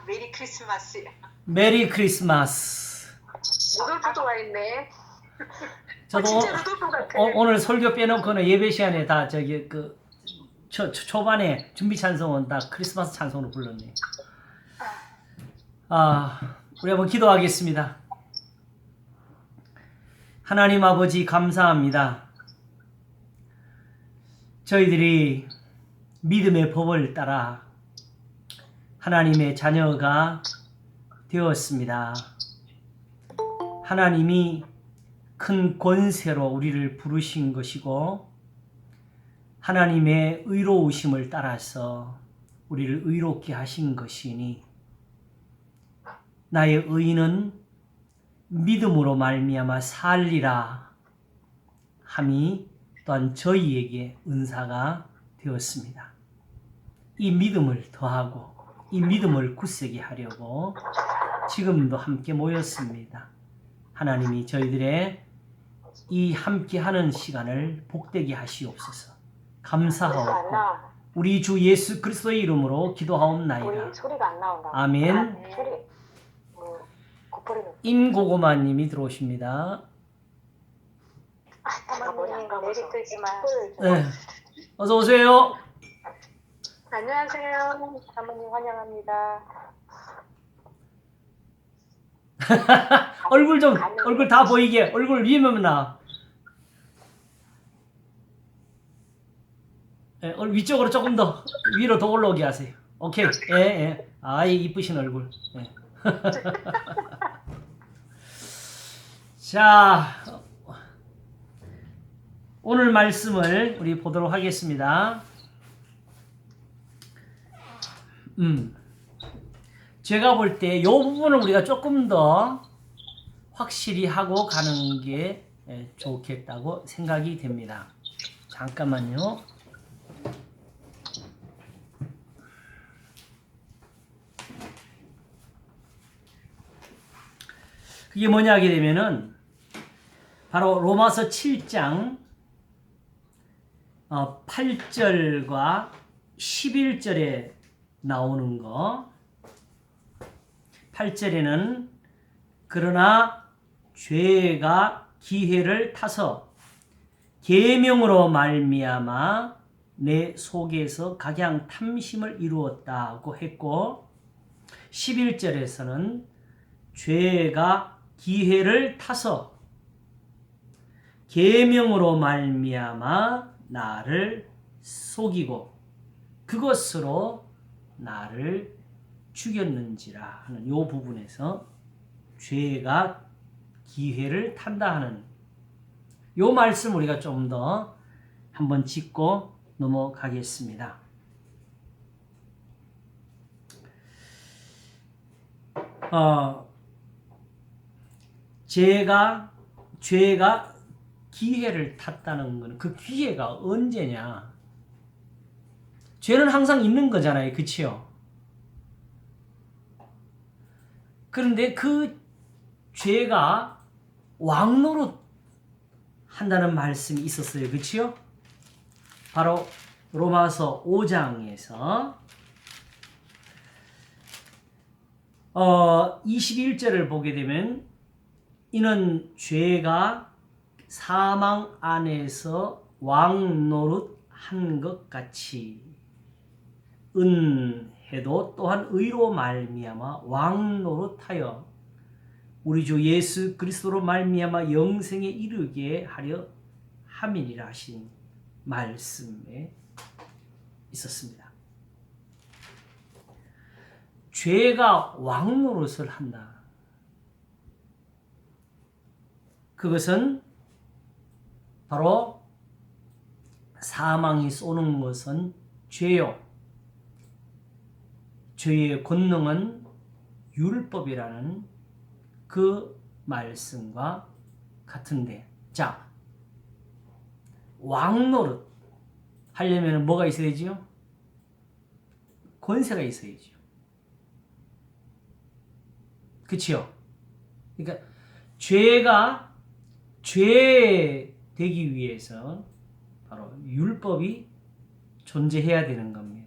메리 크리스마스. 메리 크리스마스. 루돌프가 있네. 저도 진짜 루돌프 같아. 오늘 설교 빼놓고는 예배 시간에 다 저기 그 초반에 준비 찬송은 다 크리스마스 찬송으로 불렀네. 우리 한번 기도하겠습니다. 하나님 아버지 감사합니다. 저희들이 믿음의 법을 따라 하나님의 자녀가 되었습니다. 하나님이 큰 권세로 우리를 부르신 것이고 하나님의 의로우심을 따라서 우리를 의롭게 하신 것이니 나의 의는 믿음으로 말미암아 살리라 함이 또한 저희에게 은사가 되었습니다. 이 믿음을 더하고 이 믿음을 굳세게 하려고 지금도 함께 모였습니다. 하나님이 저희들의 이 함께하는 시간을 복되게 하시옵소서. 감사하옵고 우리 주 예수 그리스도의 이름으로 기도하옵나이다. 소리가 안 나온다. 아멘. 소리. 임고고마님이 들어오십니다. 메리 크리스마스. 네, 어서 오세요. 안녕하세요. 사모님 환영합니다. 얼굴 다 보이게 얼굴 위에만 나. 네, 위쪽으로 조금 더 위로 더 올라오게 하세요. 오케이. 예, 예. 아이 이쁘신 얼굴. 예. 자, 오늘 말씀을 우리 보도록 하겠습니다. 제가 볼 때 이 부분을 우리가 조금 더 확실히 하고 가는 게 좋겠다고 생각이 됩니다. 잠깐만요. 그게 뭐냐 하게 되면은 바로 로마서 7장 8절과 11절에 나오는 거. 8절에는 그러나 죄가 기회를 타서 계명으로 말미암아 내 속에서 각양 탐심을 이루었다고 했고 11절에서는 죄가 기회를 타서 계명으로 말미암아 나를 속이고 그것으로 나를 죽였는지라 하는 이 부분에서 죄가 기회를 탄다 하는 이 말씀 우리가 좀 더 한번 짚고 넘어가겠습니다. 죄가 기회를 탔다는 것은 그 기회가 언제냐? 죄는 항상 있는 거잖아요. 그치요? 그런데 그 죄가 왕노릇 한다는 말씀이 있었어요. 그치요? 바로 로마서 5장에서 21절을 보게 되면 이는 죄가 사망 안에서 왕노릇 한 것 같이 은혜도 또한 의로 말미암아 왕노릇하여 우리 주 예수 그리스도로 말미암아 영생에 이르게 하려 함이니라 하신 말씀에 있었습니다. 죄가 왕노릇을 한다. 그것은 바로 사망이 쏘는 것은 죄요. 죄의 권능은 율법이라는 그 말씀과 같은데, 자, 왕노릇 하려면 뭐가 있어야지요? 권세가 있어야죠. 그치요? 그러니까 죄가 죄 되기 위해서 바로 율법이 존재해야 되는 겁니다.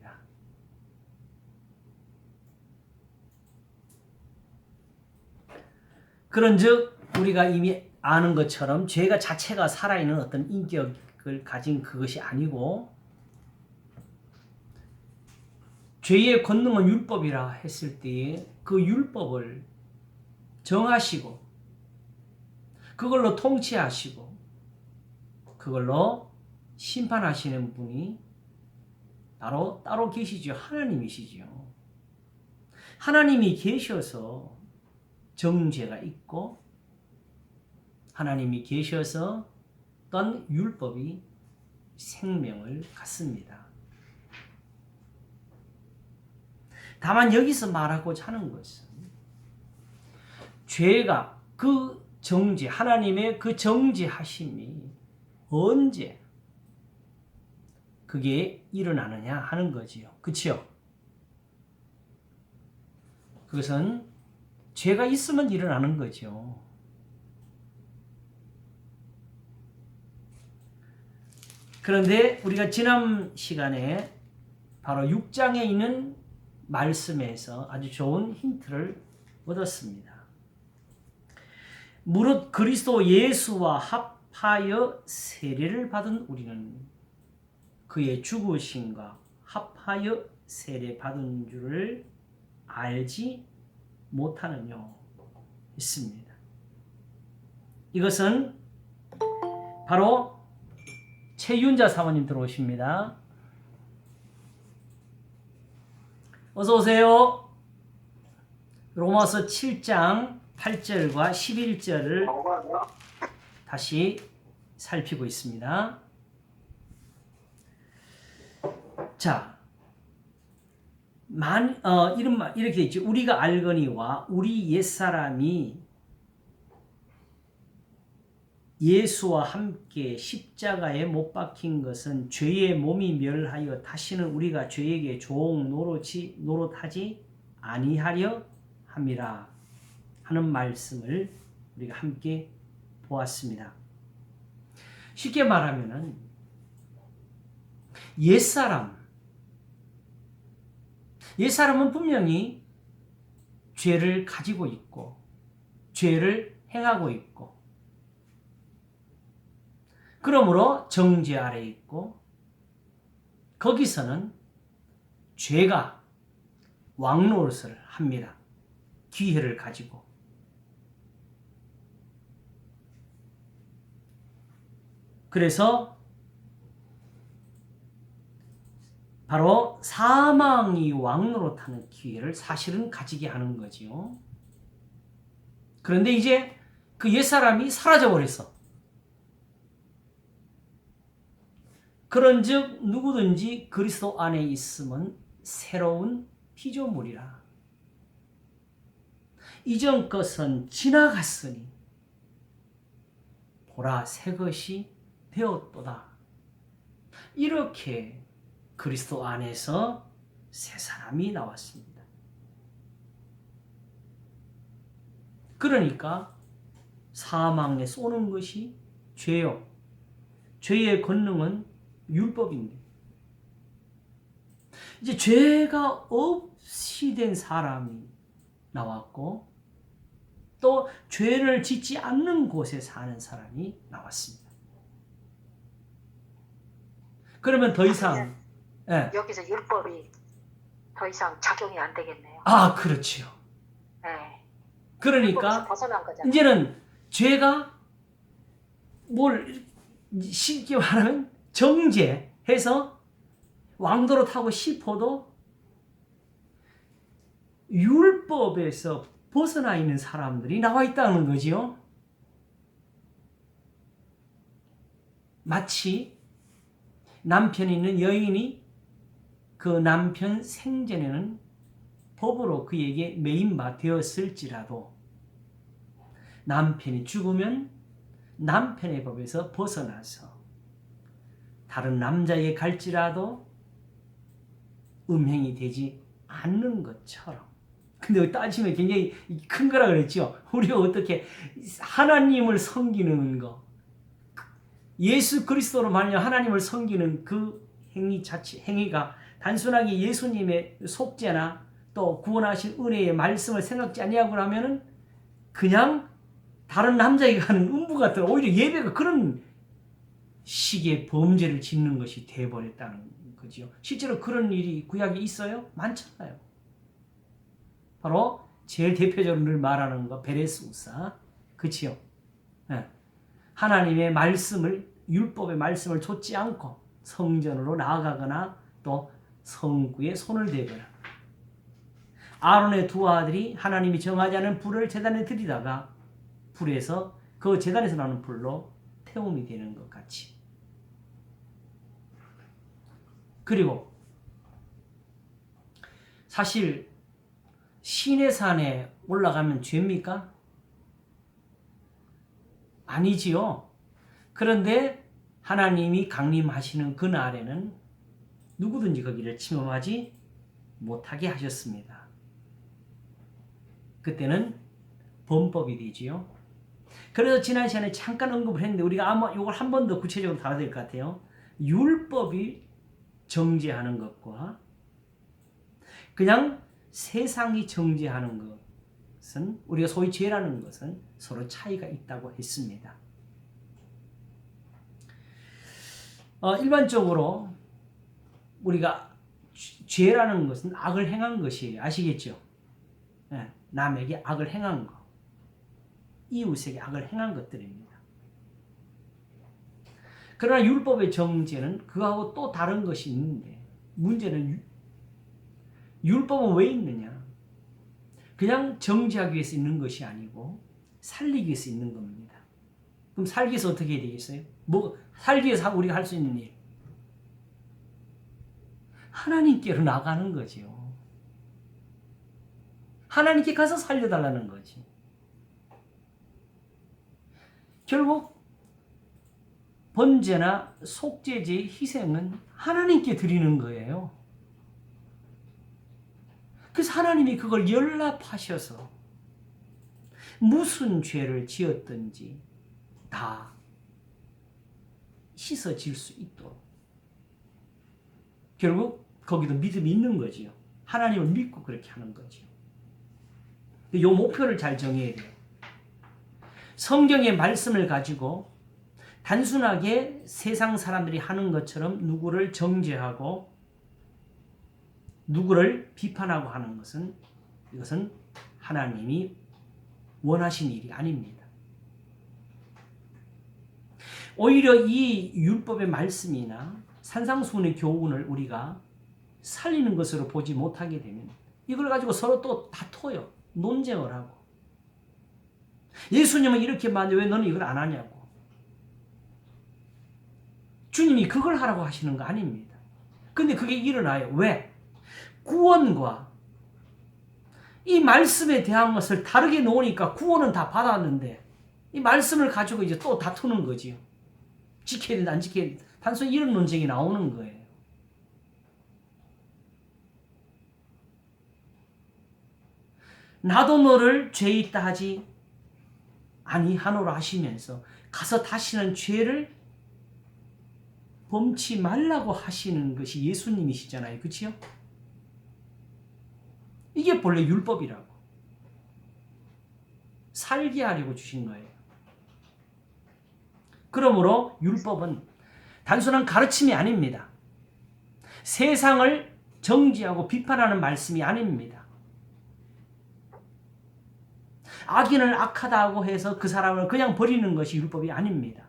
그런즉 우리가 이미 아는 것처럼 죄가 자체가 살아있는 어떤 인격을 가진 그것이 아니고 죄의 권능은 율법이라 했을 때에 그 율법을 정하시고 그걸로 통치하시고 그걸로 심판하시는 분이 따로 계시죠. 하나님이시죠. 하나님이 계셔서 정죄가 있고 하나님이 계셔서 어떤 율법이 생명을 갖습니다. 다만 여기서 말하고자 하는 것은 죄가 그 정죄, 하나님의 그 정죄하심이 언제 그게 일어나느냐 하는 거지요. 그치요? 그것은 죄가 있으면 일어나는 거죠. 그런데 우리가 지난 시간에 바로 6장에 있는 말씀에서 아주 좋은 힌트를 얻었습니다. 무릇 그리스도 예수와 합하여 세례를 받은 우리는 그의 죽으심과 합하여 세례 받은 줄을 알지 못하느뇨 했습니다. 이것은 바로 최윤자 사모님 들어오십니다. 어서 오세요. 로마서 7장 8절과 11절을 다시 살피고 있습니다. 자, 이렇게 있죠. 우리가 알거니와 우리 옛사람이 예수와 함께 십자가에 못 박힌 것은 죄의 몸이 멸하여 다시는 우리가 죄에게 종 노릇하지 아니하려 함이라 하는 말씀을 우리가 함께 보았습니다. 쉽게 말하면은 옛사람은 분명히 죄를 가지고 있고 죄를 행하고 있고 그러므로 정죄 아래 있고 거기서는 죄가 왕노릇을 합니다. 기회를 가지고. 그래서 바로 사망이 왕노릇하는 기회를 사실은 가지게 하는 거지요. 그런데 이제 그 옛사람이 사라져버렸어. 그런즉 누구든지 그리스도 안에 있으면 새로운 피조물이라. 이전 것은 지나갔으니 보라 새 것이 되었도다. 이렇게 그리스도 안에서 새 사람이 나왔습니다. 그러니까 사망에 쏘는 것이 죄요. 죄의 권능은 율법인데 이제 죄가 없이 된 사람이 나왔고 또 죄를 짓지 않는 곳에 사는 사람이 나왔습니다. 그러면 더 이상 여기서 율법이 더 이상 작용이 안 되겠네요. 그렇지요. 네. 그러니까 벗어난 거잖아요. 이제는 죄가 뭘 쉽게 말하면 정죄해서 왕도릇하고 싶어도 율법에서 벗어나 있는 사람들이 나와 있다는 거지요. 마치 남편이 있는 여인이 그 남편 생전에는 법으로 그에게 매인바 되었을지라도 남편이 죽으면 남편의 법에서 벗어나서 다른 남자에게 갈지라도 음행이 되지 않는 것처럼. 근데 따지면 굉장히 큰 거라 그랬죠. 우리가 어떻게 하나님을 섬기는 거, 예수 그리스도로 말미암아 하나님을 섬기는 그 행위가 단순하게 예수님의 속죄나 또 구원하신 은혜의 말씀을 생각지 아니하고 하면은 그냥 다른 남자에게 하는 음부 같은 오히려 예배가 그런 식의 범죄를 짓는 것이 되어버렸다는 거지요. 실제로 그런 일이 구약에 있어요? 많잖아요. 바로 제일 대표적으로 늘 말하는 거 베레스우사, 그치요? 네. 하나님의 말씀을 율법의 말씀을 좇지 않고 성전으로 나아가거나 또 성구에 손을 대거나 아론의 두 아들이 하나님이 정하지 않은 불을 제단에 들이다가 불에서 그 제단에서 나오는 불로 태움이 되는 것 같이. 그리고 사실 시내산에 올라가면 죄입니까? 아니지요. 그런데 하나님이 강림하시는 그날에는 누구든지 거기를 침범하지 못하게 하셨습니다. 그때는 범법이 되지요. 그래서 지난 시간에 잠깐 언급을 했는데 우리가 아마 이걸 한 번 더 구체적으로 다뤄야 될 것 같아요. 율법이 정죄하는 것과 그냥 세상이 정죄하는 것은 우리가 소위 죄라는 것은 서로 차이가 있다고 했습니다. 일반적으로 우리가 죄라는 것은 악을 행한 것이에요. 아시겠죠? 네, 남에게 악을 행한 것, 이웃에게 악을 행한 것들입니다. 그러나 율법의 정죄는 그거하고 또 다른 것이 있는데 문제는 율법은 왜 있느냐? 그냥 정죄하기 위해서 있는 것이 아니고 살리기 위해서 있는 겁니다. 그럼 살기 위해서 어떻게 해야 되겠어요? 살기 위해서 우리가 할 수 있는 일. 하나님께로 나가는 거죠. 하나님께 가서 살려달라는 거지. 결국 번제나 속죄제의 희생은 하나님께 드리는 거예요. 그래서 하나님이 그걸 연락하셔서 무슨 죄를 지었든지 다 씻어질 수 있도록 결국 거기도 믿음이 있는 거지요. 하나님을 믿고 그렇게 하는 거지요. 이 목표를 잘 정해야 돼요. 성경의 말씀을 가지고 단순하게 세상 사람들이 하는 것처럼 누구를 정죄하고 누구를 비판하고 하는 것은 이것은 하나님이 원하신 일이 아닙니다. 오히려 이 율법의 말씀이나 산상수훈의 교훈을 우리가 살리는 것으로 보지 못하게 되면 이걸 가지고 서로 또 다퉈요. 논쟁을 하고. 예수님은 이렇게 말하는데 왜 너는 이걸 안 하냐고. 주님이 그걸 하라고 하시는 거 아닙니다. 근데 그게 일어나요. 왜? 구원과 이 말씀에 대한 것을 다르게 놓으니까 구원은 다 받았는데 이 말씀을 가지고 이제 또 다투는 거지요. 지켜야 된다, 안 지켜야 된다. 단순히 이런 논쟁이 나오는 거예요. 나도 너를 죄 있다 하지 아니하노라 하시면서 가서 다시는 죄를 범치 말라고 하시는 것이 예수님이시잖아요. 그렇죠? 이게 본래 율법이라고. 살게 하려고 주신 거예요. 그러므로 율법은 단순한 가르침이 아닙니다. 세상을 정죄하고 비판하는 말씀이 아닙니다. 악인을 악하다고 해서 그 사람을 그냥 버리는 것이 율법이 아닙니다.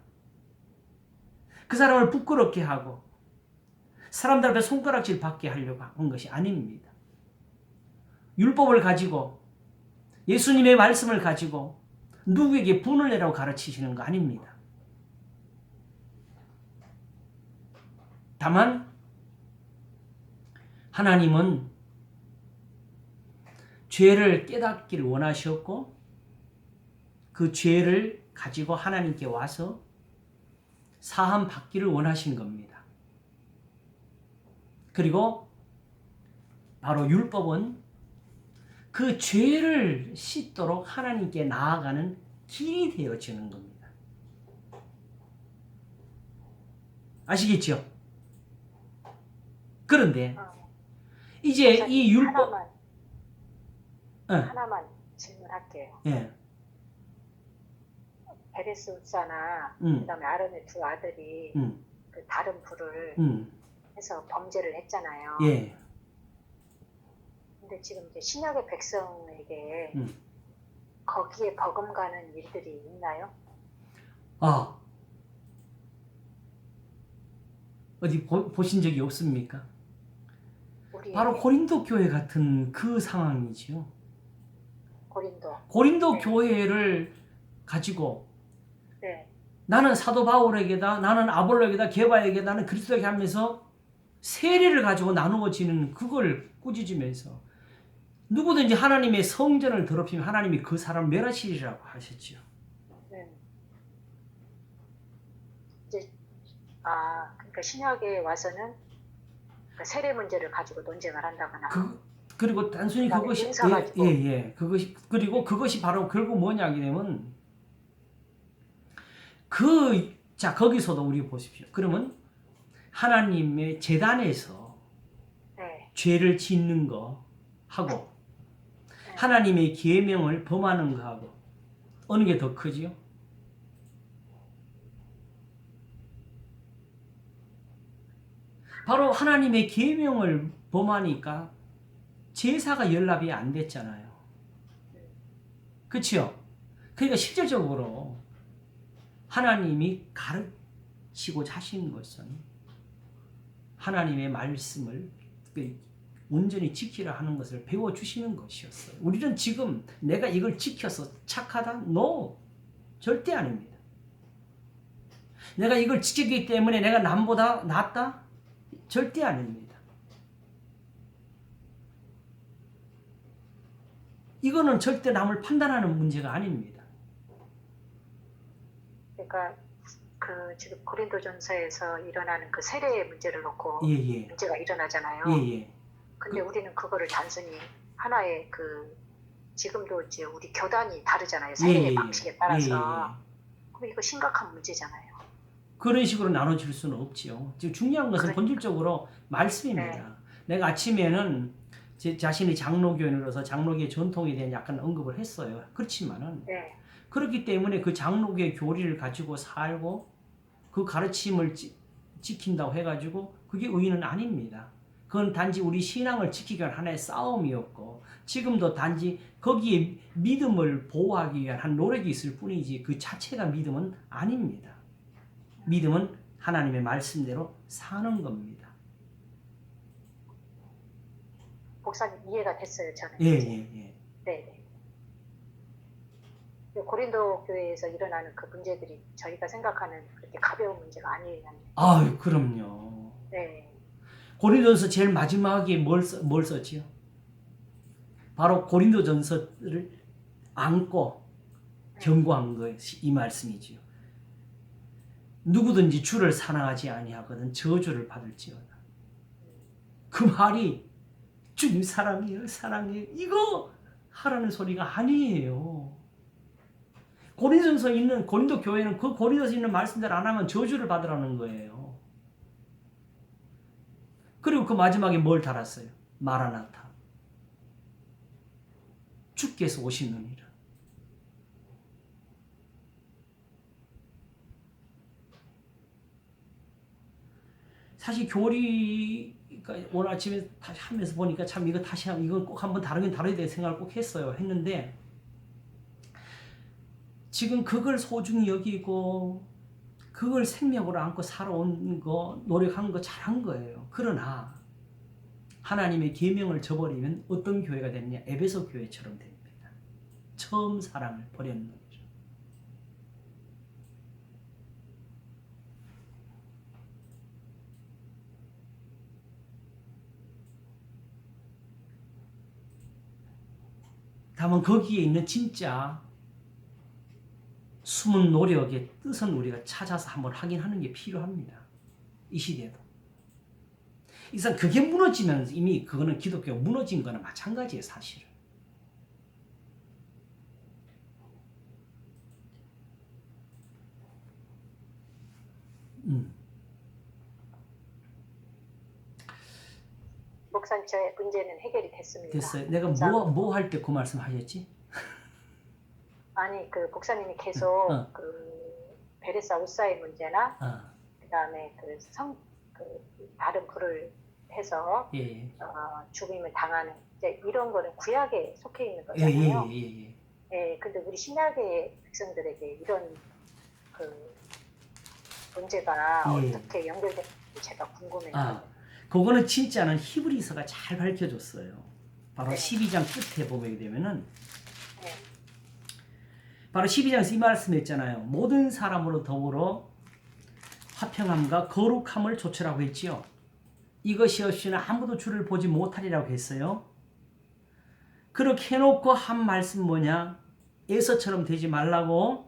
그 사람을 부끄럽게 하고 사람들 앞에 손가락질 받게 하려고 한 것이 아닙니다. 율법을 가지고 예수님의 말씀을 가지고 누구에게 분을 내라고 가르치시는 거 아닙니다. 다만 하나님은 죄를 깨닫기를 원하셨고 그 죄를 가지고 하나님께 와서 사함 받기를 원하신 겁니다. 그리고 바로 율법은 그 죄를 씻도록 하나님께 나아가는 길이 되어지는 겁니다. 아시겠죠? 그런데 이제 이 율법 하나만 질문할게요. 예. 베레스 울사나 음. 그다음에 아론의 두 아들이 음. 그 다른 불을 음. 해서 범죄를 했잖아요. 예. 근데 지금 이제 신약의 백성에게 음. 거기에 버금가는 일들이 있나요? 아, 어디 보신 적이 없습니까? 우리 바로 고린도 교회 같은 그 상황이지요. 고린도. 고린도 네. 교회를 가지고 네. 나는 사도 바울에게다, 나는 아볼로에게다, 게바에게, 나는 그리스도에게 하면서 세례를 가지고 나누어지는 그걸 꾸짖으면서 누구든지 하나님의 성전을 더럽히면 하나님이 그 사람을 멸하시리라고 하셨지요. 네. 이제 그러니까 신약에 와서는 그 세례 문제를 가지고 논쟁을 한다거나. 그리고 단순히 그다음에 그것이 인사 가지고. 그것이 그리고 그것이 바로 결국 뭐냐면 자 거기서도 우리 보십시오. 그러면 하나님의 제단에서 네. 죄를 짓는 거 하고 네. 하나님의 계명을 범하는 거 하고 어느 게 더 크지요? 바로 하나님의 계명을 범하니까 제사가 연락이 안 됐잖아요. 그렇죠? 그러니까 실질적으로 하나님이 가르치고자 하신 것은 하나님의 말씀을 온전히 지키라 하는 것을 배워주시는 것이었어요. 우리는 지금 내가 이걸 지켜서 착하다? No! 절대 아닙니다. 내가 이걸 지키기 때문에 내가 남보다 낫다? 절대 아닙니다. 이거는 절대 남을 판단하는 문제가 아닙니다. 그러니까 그 지금 고린도전서에서 일어나는 그 세례의 문제를 놓고 예. 문제가 일어나잖아요. 예. 근데 우리는 그거를 단순히 하나의 지금도 이제 우리 교단이 다르잖아요. 세례의 방식에 따라서. 그럼 이거 심각한 문제잖아요. 그런 식으로 나눠줄 수는 없지요. 지금 중요한 것은 본질적으로 말씀입니다. 내가 아침에는 제 자신이 장로교인으로서 장로교의 전통에 대한 약간 언급을 했어요. 그렇지만은 그렇기 때문에 그 장로교의 교리를 가지고 살고 그 가르침을 지킨다고 해가지고 그게 의의는 아닙니다. 그건 단지 우리 신앙을 지키기 위한 하나의 싸움이었고 지금도 단지 거기에 믿음을 보호하기 위한 한 노력이 있을 뿐이지 그 자체가 믿음은 아닙니다. 믿음은 하나님의 말씀대로 사는 겁니다. 목사님 이해가 됐어요, 저는. 예. 네. 고린도 교회에서 일어나는 그 문제들이 저희가 생각하는 그렇게 가벼운 문제가 아니에요. 아유, 그럼요. 네. 고린도전서 제일 마지막에 뭘 썼지요? 바로 고린도전서를 안고 경고한 것이 이 말씀이지요. 누구든지 주를 사랑하지 아니하거든 저주를 받을지어다. 그 말이 주님 사랑해요, 이거 하라는 소리가 아니에요. 고린도전서 있는 고린도 교회는 그 고린도서 있는 말씀대로 안 하면 저주를 받으라는 거예요. 그리고 그 마지막에 뭘 달았어요? 마라나타. 주께서 오시느니라. 사실 교리가 오늘 아침에 다시 하면서 보니까 참 이거 이건 꼭 한번 다르긴 다뤄야 될 생각을 꼭 했는데 지금 그걸 소중히 여기고 그걸 생명으로 안고 살아온 거 노력한 거 잘한 거예요. 그러나 하나님의 계명을 저버리면 어떤 교회가 되느냐? 에베소 교회처럼 됩니다. 처음 사랑을 버렸는 거죠. 다만 거기에 있는 진짜 숨은 노력의 뜻은 우리가 찾아서 한번 확인하는 게 필요합니다. 이 시대에도. 이상 그게 무너지면 이미 그거는 기독교가 무너진 거나 마찬가지예요, 사실은. 목사님 저의 문제는 해결이 됐습니다. 됐어요. 내가 뭐 할 때 그 말씀 하셨지? 아니 그 목사님이 계속 어. 그 베레사 울사의 문제나 그다음에 그 다른 불을 해서 예. 죽임을 당하는 이제 이런 거는 구약에 속해 있는 예, 예, 거잖아요. 예, 예. 예, 근데 우리 신약의 백성들에게 이런 그 문제가 예. 어떻게 연결되는지 제가 궁금해요. 그거는 진짜는 히브리서가 잘 밝혀줬어요. 바로 네. 12장 끝에 보게 되면은 네. 바로 12장에서 이 말씀했잖아요. 모든 사람으로 더불어 화평함과 거룩함을 조처라고 했지요. 이것이 없이는 아무도 주를 보지 못하리라고 했어요. 그렇게 해놓고 한 말씀 뭐냐? 에서처럼 되지 말라고.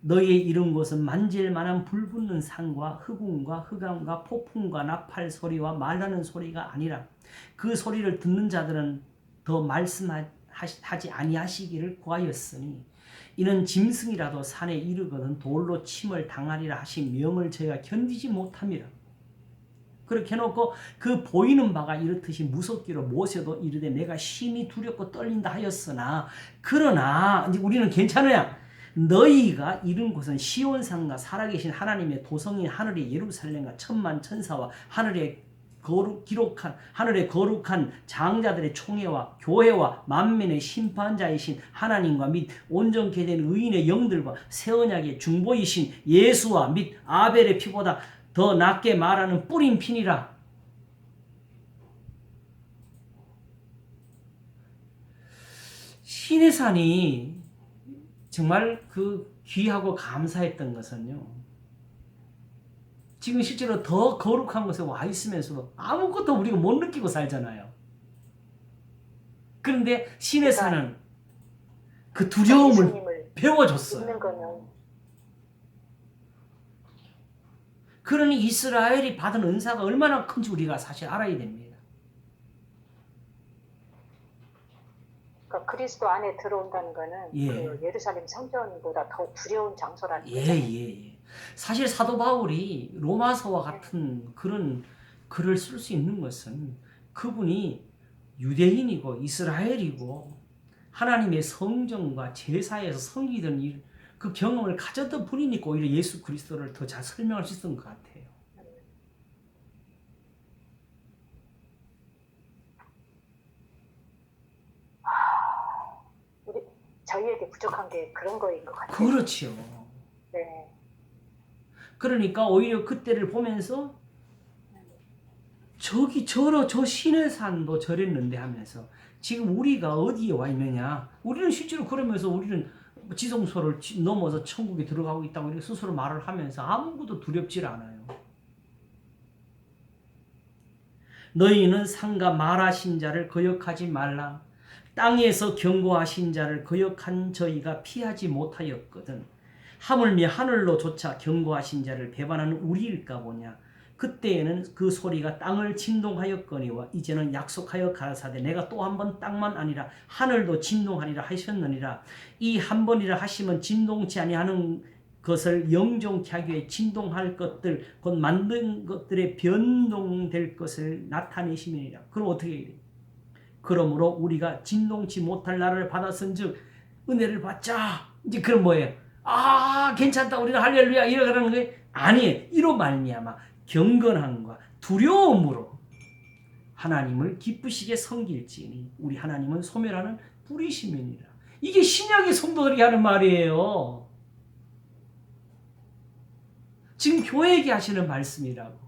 너희의 이룬 것은 만질 만한 불붙는 산과 흑운과 흑암과 폭풍과 나팔 소리와 말하는 소리가 아니라 그 소리를 듣는 자들은 더 말씀하지 아니하시기를 구하였으니 이는 짐승이라도 산에 이르거든 돌로 침을 당하리라 하신 명을 저희가 견디지 못함이라. 그렇게 해놓고 그 보이는 바가 이렇듯이 무섭기로 모세도 이르되 내가 심히 두렵고 떨린다 하였으나 그러나 이제 우리는 괜찮아요. 너희가 이룬 곳은 시온산과 살아계신 하나님의 도성인 하늘의 예루살렘과 천만 천사와 하늘의 거룩한 장자들의 총회와 교회와 만민의 심판자이신 하나님과 및 온전케 된 의인의 영들과 새 언약의 중보이신 예수와 및 아벨의 피보다 더 낫게 말하는 뿌린 피니라. 시내산이 정말 그 귀하고 감사했던 것은요. 지금 실제로 더 거룩한 곳에 와 있으면서도 아무것도 우리가 못 느끼고 살잖아요. 그런데 시내산은 그 두려움을 배워줬어요. 있는 거는 그러니 이스라엘이 받은 은사가 얼마나 큰지 우리가 사실 알아야 됩니다. 그러니까 그리스도 안에 들어온다는 거는 예. 그 예루살렘 성전보다 더 두려운 장소라는 예, 거잖아요. 예. 사실 사도 바울이 로마서와 같은 그런 글을 쓸 수 있는 것은 그분이 유대인이고 이스라엘이고 하나님의 성전과 제사에서 섬기던 그 경험을 가졌던 분이니까 오히려 예수 그리스도를 더 잘 설명할 수 있었던 것 같아요. 저희에게 부족한 게 그런 거인 것 같아요. 그렇지요. 네. 그러니까 오히려 그때를 보면서 저 시내산도 저랬는데 하면서 지금 우리가 어디에 와 있느냐. 우리는 실제로 그러면서 우리는 지성소를 넘어서 천국에 들어가고 있다고 이렇게 스스로 말을 하면서 아무것도 두렵질 않아요. 너희는 상가 말하신 자를 거역하지 말라. 땅에서 경고하신 자를 거역한 저희가 피하지 못하였거든. 하물며 하늘로조차 경고하신 자를 배반하는 우리일까 보냐. 그때에는 그 소리가 땅을 진동하였거니와 이제는 약속하여 가라사대 내가 또 한 번 땅만 아니라 하늘도 진동하리라 하셨느니라. 이 한 번이라 하시면 진동치 아니하는 것을 영종케 하기 위해 진동할 것들 곧 만든 것들의 변동될 것을 나타내심이니라. 그럼 어떻게 해야 돼? 그러므로 우리가 진동치 못할 나라를 받았은즉 은혜를 받자. 이제 그럼 뭐예요? 괜찮다 우리는 할렐루야 이러는 거예요? 아니에요. 이로 말미암아 경건함과 두려움으로 하나님을 기쁘시게 섬길지니 우리 하나님은 소멸하는 뿌리시면이라. 이게 신약의 성도들이 하는 말이에요. 지금 교회에게 하시는 말씀이라고.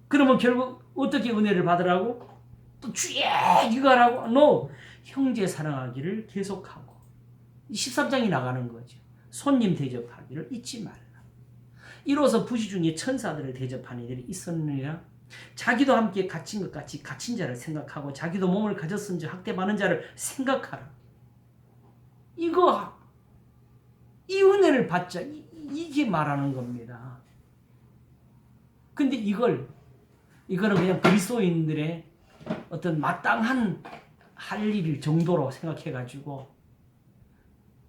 그러면 결국 어떻게 은혜를 받으라고? 또 주의 이거 하라고? No. 형제 사랑하기를 계속하고 13장이 나가는 거죠. 손님 대접하기를 잊지 말라. 이로써 부시 중에 천사들을 대접하는 이들이 있었느니라. 자기도 함께 갇힌 것 같이 갇힌 자를 생각하고 자기도 몸을 가졌은지 학대받는 자를 생각하라. 이 은혜를 받자. 이게 말하는 겁니다. 근데 이거는 그냥 그리스도인들의 어떤 마땅한 할 일 정도로 생각해가지고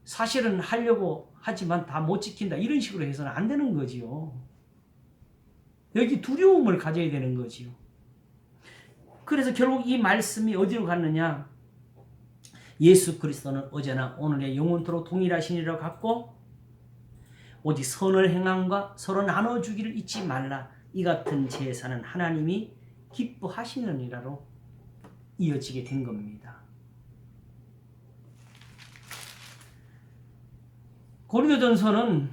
사실은 하려고 하지만 다 못 지킨다 이런 식으로 해서는 안 되는 거지요. 여기 두려움을 가져야 되는 거지요. 그래서 결국 이 말씀이 어디로 갔느냐? 예수 그리스도는 어제나 오늘의 영원토록 동일하시니라 갖고 오직 선을 행함과 서로 나눠주기를 잊지 말라. 이 같은 제사는 하나님이 기뻐하시느니라로 이어지게 된 겁니다. 고린도전서는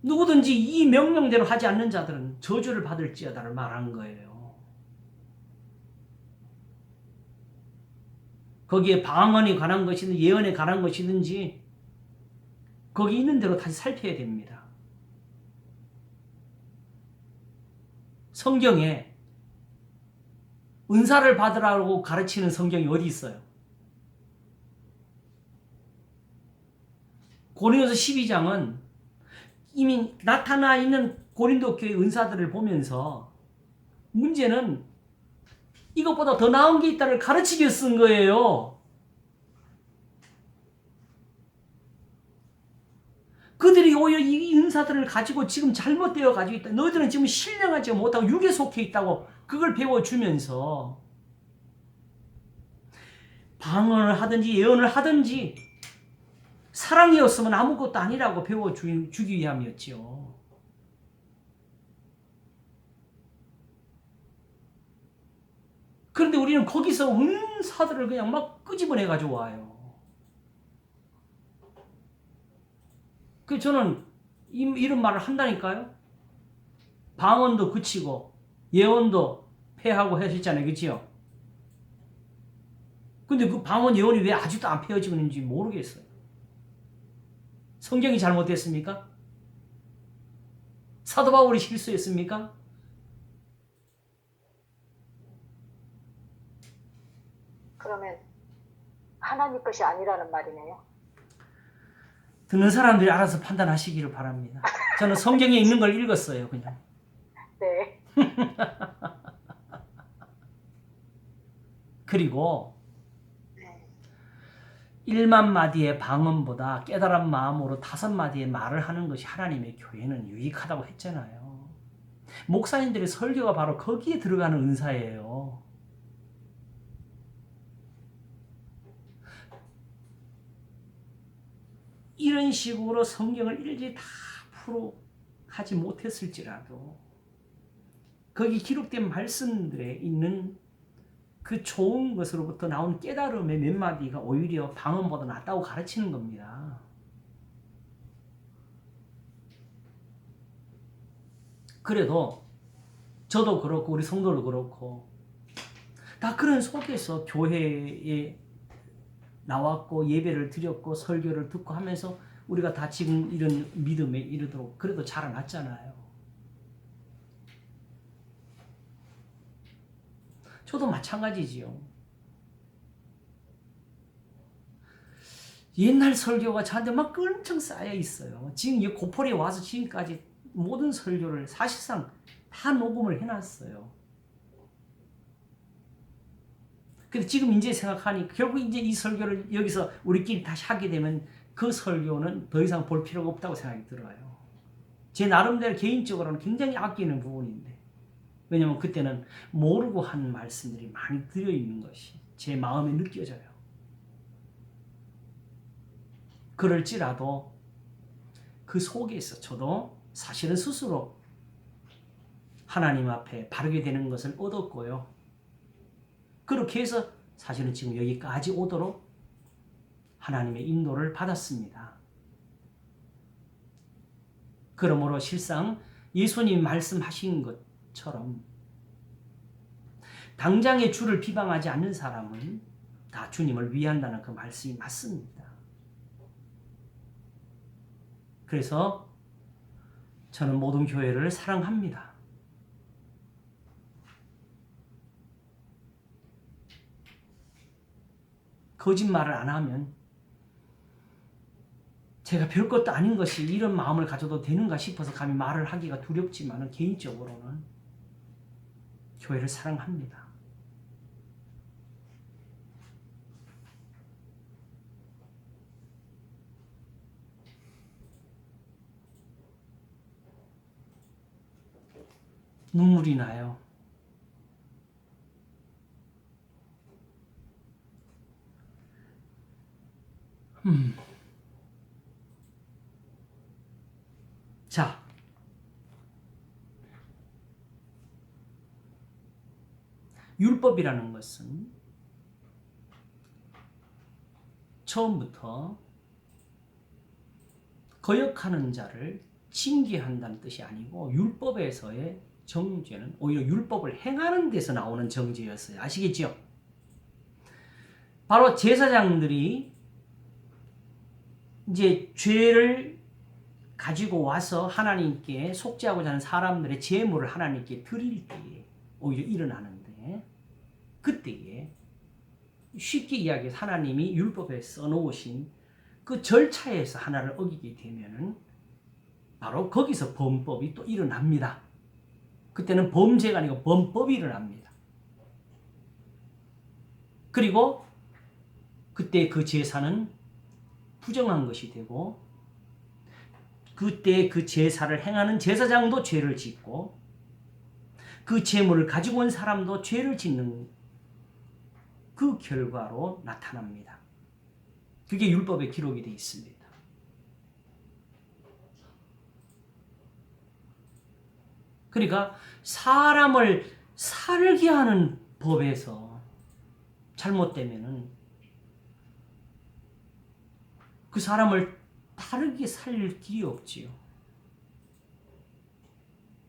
누구든지 이 명령대로 하지 않는 자들은 저주를 받을지어다를 말한 거예요. 거기에 방언에 관한 것이든 예언에 관한 것이든지 거기 있는 대로 다시 살펴야 됩니다. 성경에 은사를 받으라고 가르치는 성경이 어디 있어요? 고린도서 12장은 이미 나타나 있는 고린도 교회 은사들을 보면서 문제는 이것보다 더 나은 게 있다를 가르치기 위해 쓴 거예요. 그들이 오히려 이 은사들을 가지고 지금 잘못되어 가지고 있다. 너희들은 지금 신령하지 못하고 육에 속해 있다고 그걸 배워주면서 방언을 하든지 예언을 하든지 사랑이었으면 아무것도 아니라고 배워주기 위함이었지요. 그런데 우리는 거기서 은사들을 그냥 막 끄집어내 가지고 와요. 그 저는 이런 말을 한다니까요. 방언도 그치고 예언도 폐하고 하셨잖아요. 그치요? 근데 그 방언 예언이 왜 아직도 안 폐해지고 있는지 모르겠어요. 성경이 잘못됐습니까? 사도 바울이 실수했습니까? 그러면 하나님 것이 아니라는 말이네요. 듣는 사람들이 알아서 판단하시기를 바랍니다. 저는 성경에 있는 걸 읽었어요. 그냥. 네. 그리고 1만 마디의 방언보다 깨달은 마음으로 5마디의 말을 하는 것이 하나님의 교회는 유익하다고 했잖아요. 목사님들의 설교가 바로 거기에 들어가는 은사예요. 이런 식으로 성경을 일일이 다 풀어하지 못했을지라도 거기 기록된 말씀들에 있는 그 좋은 것으로부터 나온 깨달음의 몇 마디가 오히려 방언보다 낫다고 가르치는 겁니다. 그래도 저도 그렇고 우리 성도도 그렇고 다 그런 속에서 교회에 나왔고 예배를 드렸고 설교를 듣고 하면서 우리가 다 지금 이런 믿음에 이르도록 그래도 자라났잖아요. 저도 마찬가지지요. 옛날 설교가 저한테 막 엄청 쌓여 있어요. 지금 이 고폴에 와서 지금까지 모든 설교를 사실상 다 녹음을 해놨어요. 근데 지금 이제 생각하니 결국 이제 이 설교를 여기서 우리끼리 다시 하게 되면 그 설교는 더 이상 볼 필요가 없다고 생각이 들어요. 제 나름대로 개인적으로는 굉장히 아끼는 부분인데 왜냐면 그때는 모르고 한 말씀들이 많이 들어있는 것이 제 마음에 느껴져요. 그럴지라도 그 속에서 저도 사실은 스스로 하나님 앞에 바르게 되는 것을 얻었고요. 그렇게 해서 사실은 지금 여기까지 오도록 하나님의 인도를 받았습니다. 그러므로 실상 예수님이 말씀하신 것처럼 당장의 주를 비방하지 않는 사람은 다 주님을 위한다는 그 말씀이 맞습니다. 그래서 저는 모든 교회를 사랑합니다. 거짓말을 안 하면 제가 별것도 아닌 것이 이런 마음을 가져도 되는가 싶어서 감히 말을 하기가 두렵지만 개인적으로는 교회를 사랑합니다. 눈물이 나요. 자, 율법이라는 것은 처음부터 거역하는 자를 징계한다는 뜻이 아니고 율법에서의 정죄는 오히려 율법을 행하는 데서 나오는 정죄였어요. 아시겠죠? 바로 제사장들이 이제 죄를 가지고 와서 하나님께 속죄하고자 하는 사람들의 제물을 하나님께 드릴 때에 오히려 일어나는데, 그때에 쉽게 이야기해서 하나님이 율법에 써놓으신 그 절차에서 하나를 어기게 되면은 바로 거기서 범법이 또 일어납니다. 그때는 범죄가 아니고 범법이 일어납니다. 그리고 그때 그 제사는 부정한 것이 되고, 그때 그 제사를 행하는 제사장도 죄를 짓고, 그 제물을 가지고 온 사람도 죄를 짓는 그 결과로 나타납니다. 그게 율법에 기록이 되어 있습니다. 그러니까 사람을 살게 하는 법에서 잘못되면은 그 사람을 다르게 살릴 길이 없지요.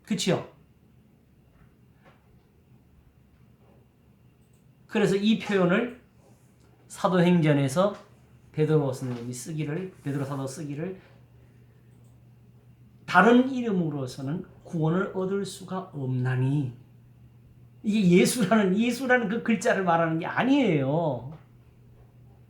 그렇죠? 그래서 이 표현을 사도행전에서 베드로 선생님이 베드로 사도 쓰기를 다른 이름으로서는 구원을 얻을 수가 없나니, 이게 예수라는 그 글자를 말하는 게 아니에요.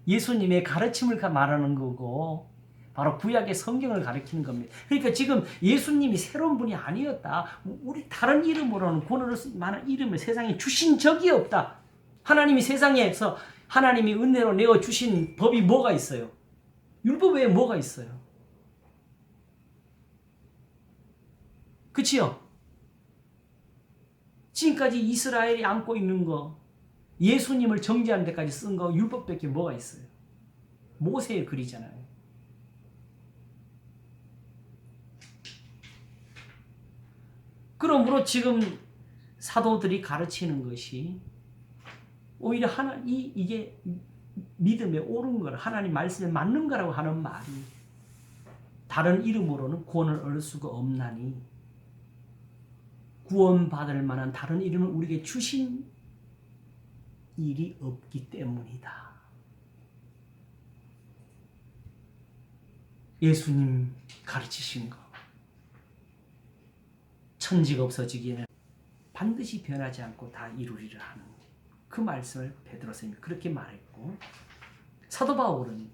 예수님의 가르침을 말하는 거고 바로 구약의 성경을 가리키는 겁니다. 그러니까 지금 예수님이 새로운 분이 아니었다. 우리 다른 이름으로는 구원을 얻을 수 만한 이름을 세상에 주신 적이 없다. 하나님이 세상에서 하나님이 은혜로 내어 주신 법이 뭐가 있어요? 율법 외에 뭐가 있어요? 그치요? 지금까지 이스라엘이 안고 있는 거, 예수님을 정죄하는 데까지 쓴 거 율법밖에 뭐가 있어요? 모세의 글이잖아요. 그러므로 지금 사도들이 가르치는 것이 오히려 이게 믿음에 옳은 걸, 하나님 말씀에 맞는 거라고 하는 말이, 다른 이름으로는 구원을 얻을 수가 없나니 구원받을 만한 다른 이름을 우리에게 주신 일이 없기 때문이다. 예수님 가르치신 거, 천지가 없어지기에는 반드시 변하지 않고 다 이루리라 하는 그 말씀을 베드로 선생님이 그렇게 말했고, 사도 바울은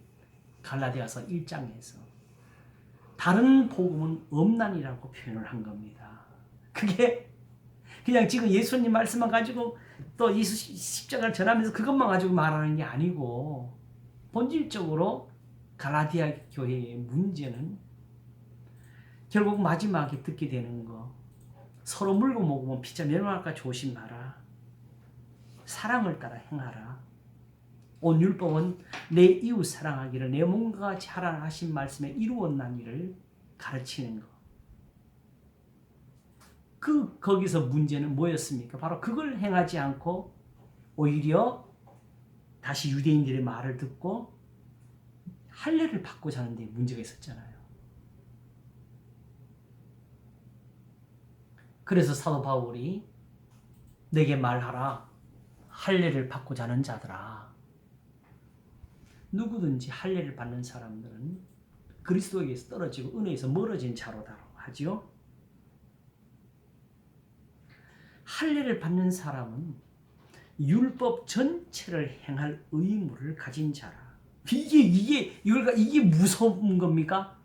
갈라디아서 1장에서 다른 복음은 없나니라고 표현을 한 겁니다. 그게 그냥 지금 예수님 말씀만 가지고 또 예수 십자가를 전하면서 그것만 가지고 말하는 게 아니고, 본질적으로 갈라디아 교회의 문제는 결국 마지막에 듣게 되는 거, 서로 물고 먹으면 피자 멸망할까 조심하라, 사랑을 따라 행하라, 온 율법은 내 이웃 사랑하기를 내 몸과 같이 하라 하신 말씀에 이루었나니를 가르치는 거. 거기서 문제는 뭐였습니까? 바로 그걸 행하지 않고 오히려 다시 유대인들의 말을 듣고 할례를 받고자 하는데 문제가 있었잖아요. 그래서 사도 바울이 내게 말하라, 할례를 받고자 하는 자들아. 누구든지 할례를 받는 사람들은 그리스도에게서 떨어지고 은혜에서 멀어진 자로다 하지요. 할례를 받는 사람은 율법 전체를 행할 의무를 가진 자라. 이게 무서운 겁니까?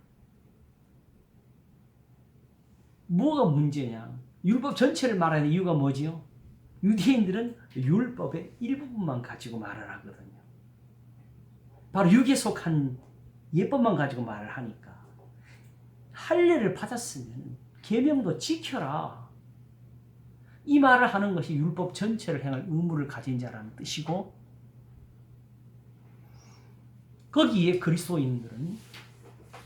뭐가 문제냐? 율법 전체를 말하는 이유가 뭐지요? 유대인들은 율법의 일부분만 가지고 말을 하거든요. 바로 육에 속한 예법만 가지고 말을 하니까, 할례를 받았으면 계명도 지켜라, 이 말을 하는 것이 율법 전체를 행할 의무를 가진 자라는 뜻이고, 거기에 그리스도인들은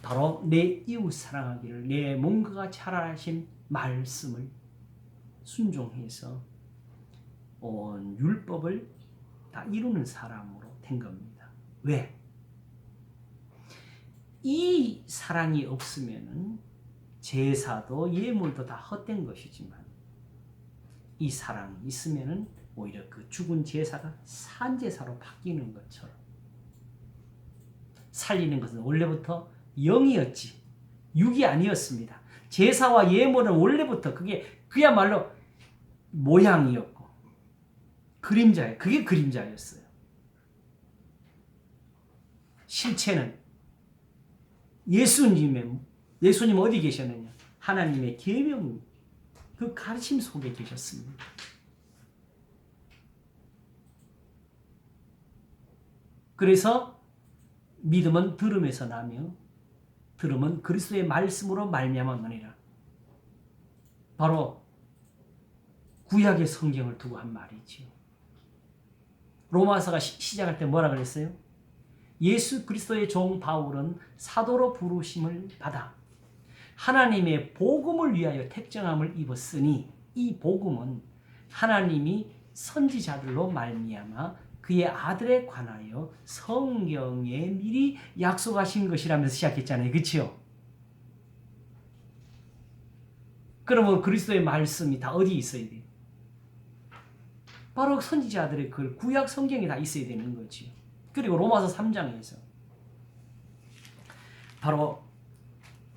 바로 내 이웃 사랑하기를 내 몸과 같이 하라 하신 말씀을 순종해서 온 율법을 다 이루는 사람으로 된 겁니다. 왜? 이 사랑이 없으면은 제사도 예물도 다 헛된 것이지만 이 사랑이 있으면은 오히려 그 죽은 제사가 산 제사로 바뀌는 것처럼 살리는 것은 원래부터 영이었지 육이 아니었습니다. 제사와 예물은 원래부터 그야말로 모양이었고 그림자예요. 그게 그림자였어요. 실체는 예수님 어디 계셨느냐? 하나님의 계명 그 가르침 속에 계셨습니다. 그래서 믿음은 들음에서 나며 들음은 그리스도의 말씀으로 말미암았느니라. 바로 구약의 성경을 두고 한 말이지요. 로마서가 시작할 때 뭐라 그랬어요? 예수 그리스도의 종 바울은 사도로 부르심을 받아 하나님의 복음을 위하여 택정함을 입었으니 이 복음은 하나님이 선지자들로 말미암아 그의 아들에 관하여 성경에 미리 약속하신 것이라면서 시작했잖아요. 그렇죠? 그러면 그리스도의 말씀이 다 어디 있어야 돼요? 바로 선지자들의 그 구약 성경에 다 있어야 되는 거지. 그리고 로마서 3장에서 바로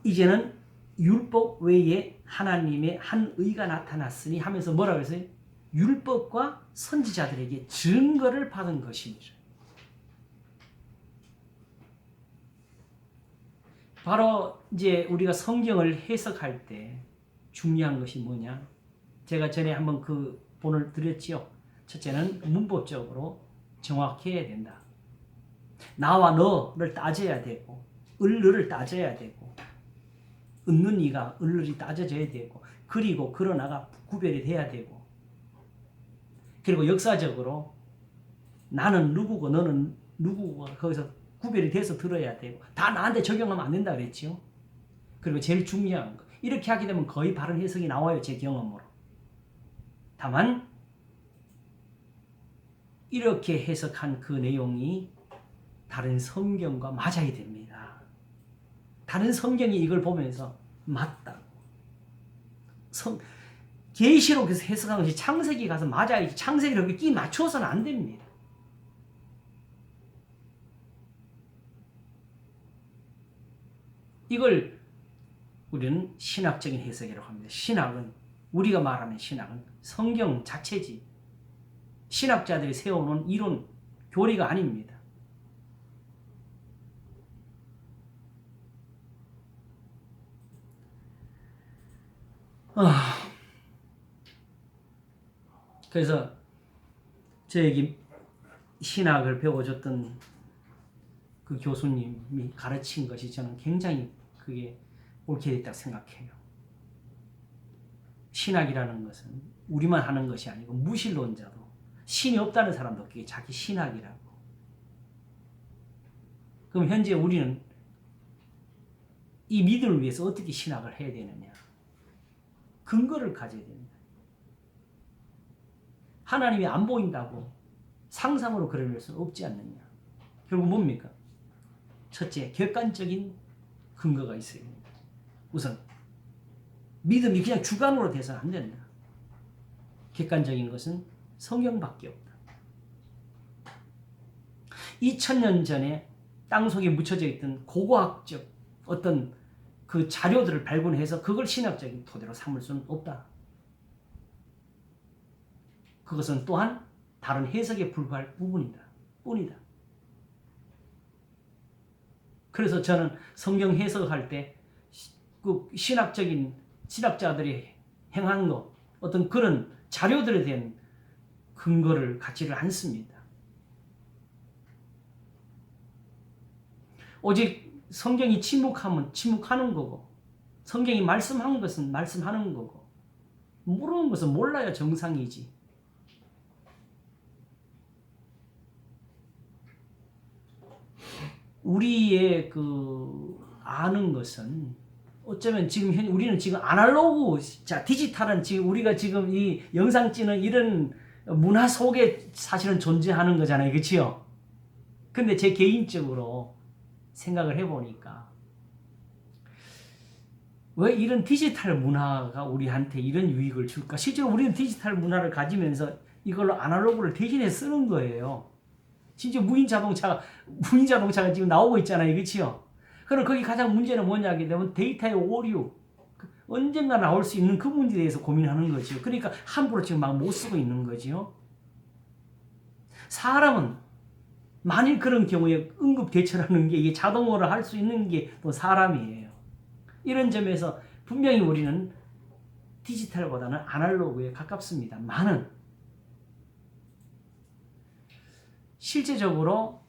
이제는 율법 외에 하나님의 한 의가 나타났으니 하면서 뭐라고 했어요? 율법과 선지자들에게 증거를 받은 것이니라. 바로 이제 우리가 성경을 해석할 때 중요한 것이 뭐냐? 제가 전에 한번 그 본을 드렸지요. 첫째는 문법적으로 정확해야 된다. 나와 너를 따져야 되고 을르를 따져야 되고 얻는 이가 을르리 따져져야 되고 그리고 그러나가 구별이 돼야 되고 그리고 역사적으로 나는 누구고 너는 누구고 거기서 구별이 돼서 들어야 되고 다 나한테 적용하면 안 된다 그랬죠. 그리고 제일 중요한 거 이렇게 하게 되면 거의 바른 해석이 나와요. 제 경험으로. 다만 이렇게 해석한 그 내용이 다른 성경과 맞아야 됩니다. 다른 성경이 이걸 보면서 맞다고. 계시록에서 해석한 것이 창세기 가서 맞아야지 창세기를 이렇게 끼 맞춰서는 안 됩니다. 이걸 우리는 신학적인 해석이라고 합니다. 신학은 우리가 말하는 신학은 성경 자체지 신학자들이 세워놓은 이론 교리가 아닙니다. 그래서 저에게 신학을 배워줬던 그 교수님이 가르친 것이 저는 굉장히 그게 옳게 됐다고 생각해요. 신학이라는 것은 우리만 하는 것이 아니고 무신론자도 신이 없다는 사람도 그게 자기 신학이라고. 그럼 현재 우리는 이 믿음을 위해서 어떻게 신학을 해야 되느냐? 근거를 가져야 됩니다. 하나님이 안 보인다고 상상으로 그럴 수는 없지 않느냐. 결국 뭡니까? 첫째, 객관적인 근거가 있어야 됩니다. 우선 믿음이 그냥 주관으로 돼서는 안 된다. 객관적인 것은 성경밖에 없다. 2000년 전에 땅속에 묻혀져 있던 고고학적 어떤 그 자료들을 발굴해서 그걸 신학적인 토대로 삼을 수는 없다. 그것은 또한 다른 해석에 불과할 뿐이다. 그래서 저는 성경 해석할 때 그 신학자들이 행한 것, 어떤 그런 자료들에 대한 근거를 갖지를 않습니다. 오직 성경이 침묵하면 침묵하는 거고 성경이 말씀한 것은 말씀하는 거고 모르는 것은 몰라야 정상이지. 우리의 그 아는 것은 어쩌면 지금 우리는 지금 아날로그, 자, 디지털은 지금 우리가 지금 이 영상 찍는 이런 문화 속에 사실은 존재하는 거잖아요. 그치요? 근데 제 개인적으로 생각을 해보니까 왜 이런 디지털 문화가 우리한테 이런 유익을 줄까? 실제로 우리는 디지털 문화를 가지면서 이걸로 아날로그를 대신해 쓰는 거예요. 진짜 무인 자동차가 지금 나오고 있잖아요. 그치요? 그럼 거기 가장 문제는 뭐냐 하게 되면 데이터의 오류. 언젠가 나올 수 있는 그 문제에 대해서 고민하는 거죠. 그러니까 함부로 지금 막 못 쓰고 있는 거죠. 사람은 만일 그런 경우에 응급 대처라는 게 이게 자동으로 할 수 있는 게 또 사람이에요. 이런 점에서 분명히 우리는 디지털보다는 아날로그에 가깝습니다. 많은 실제적으로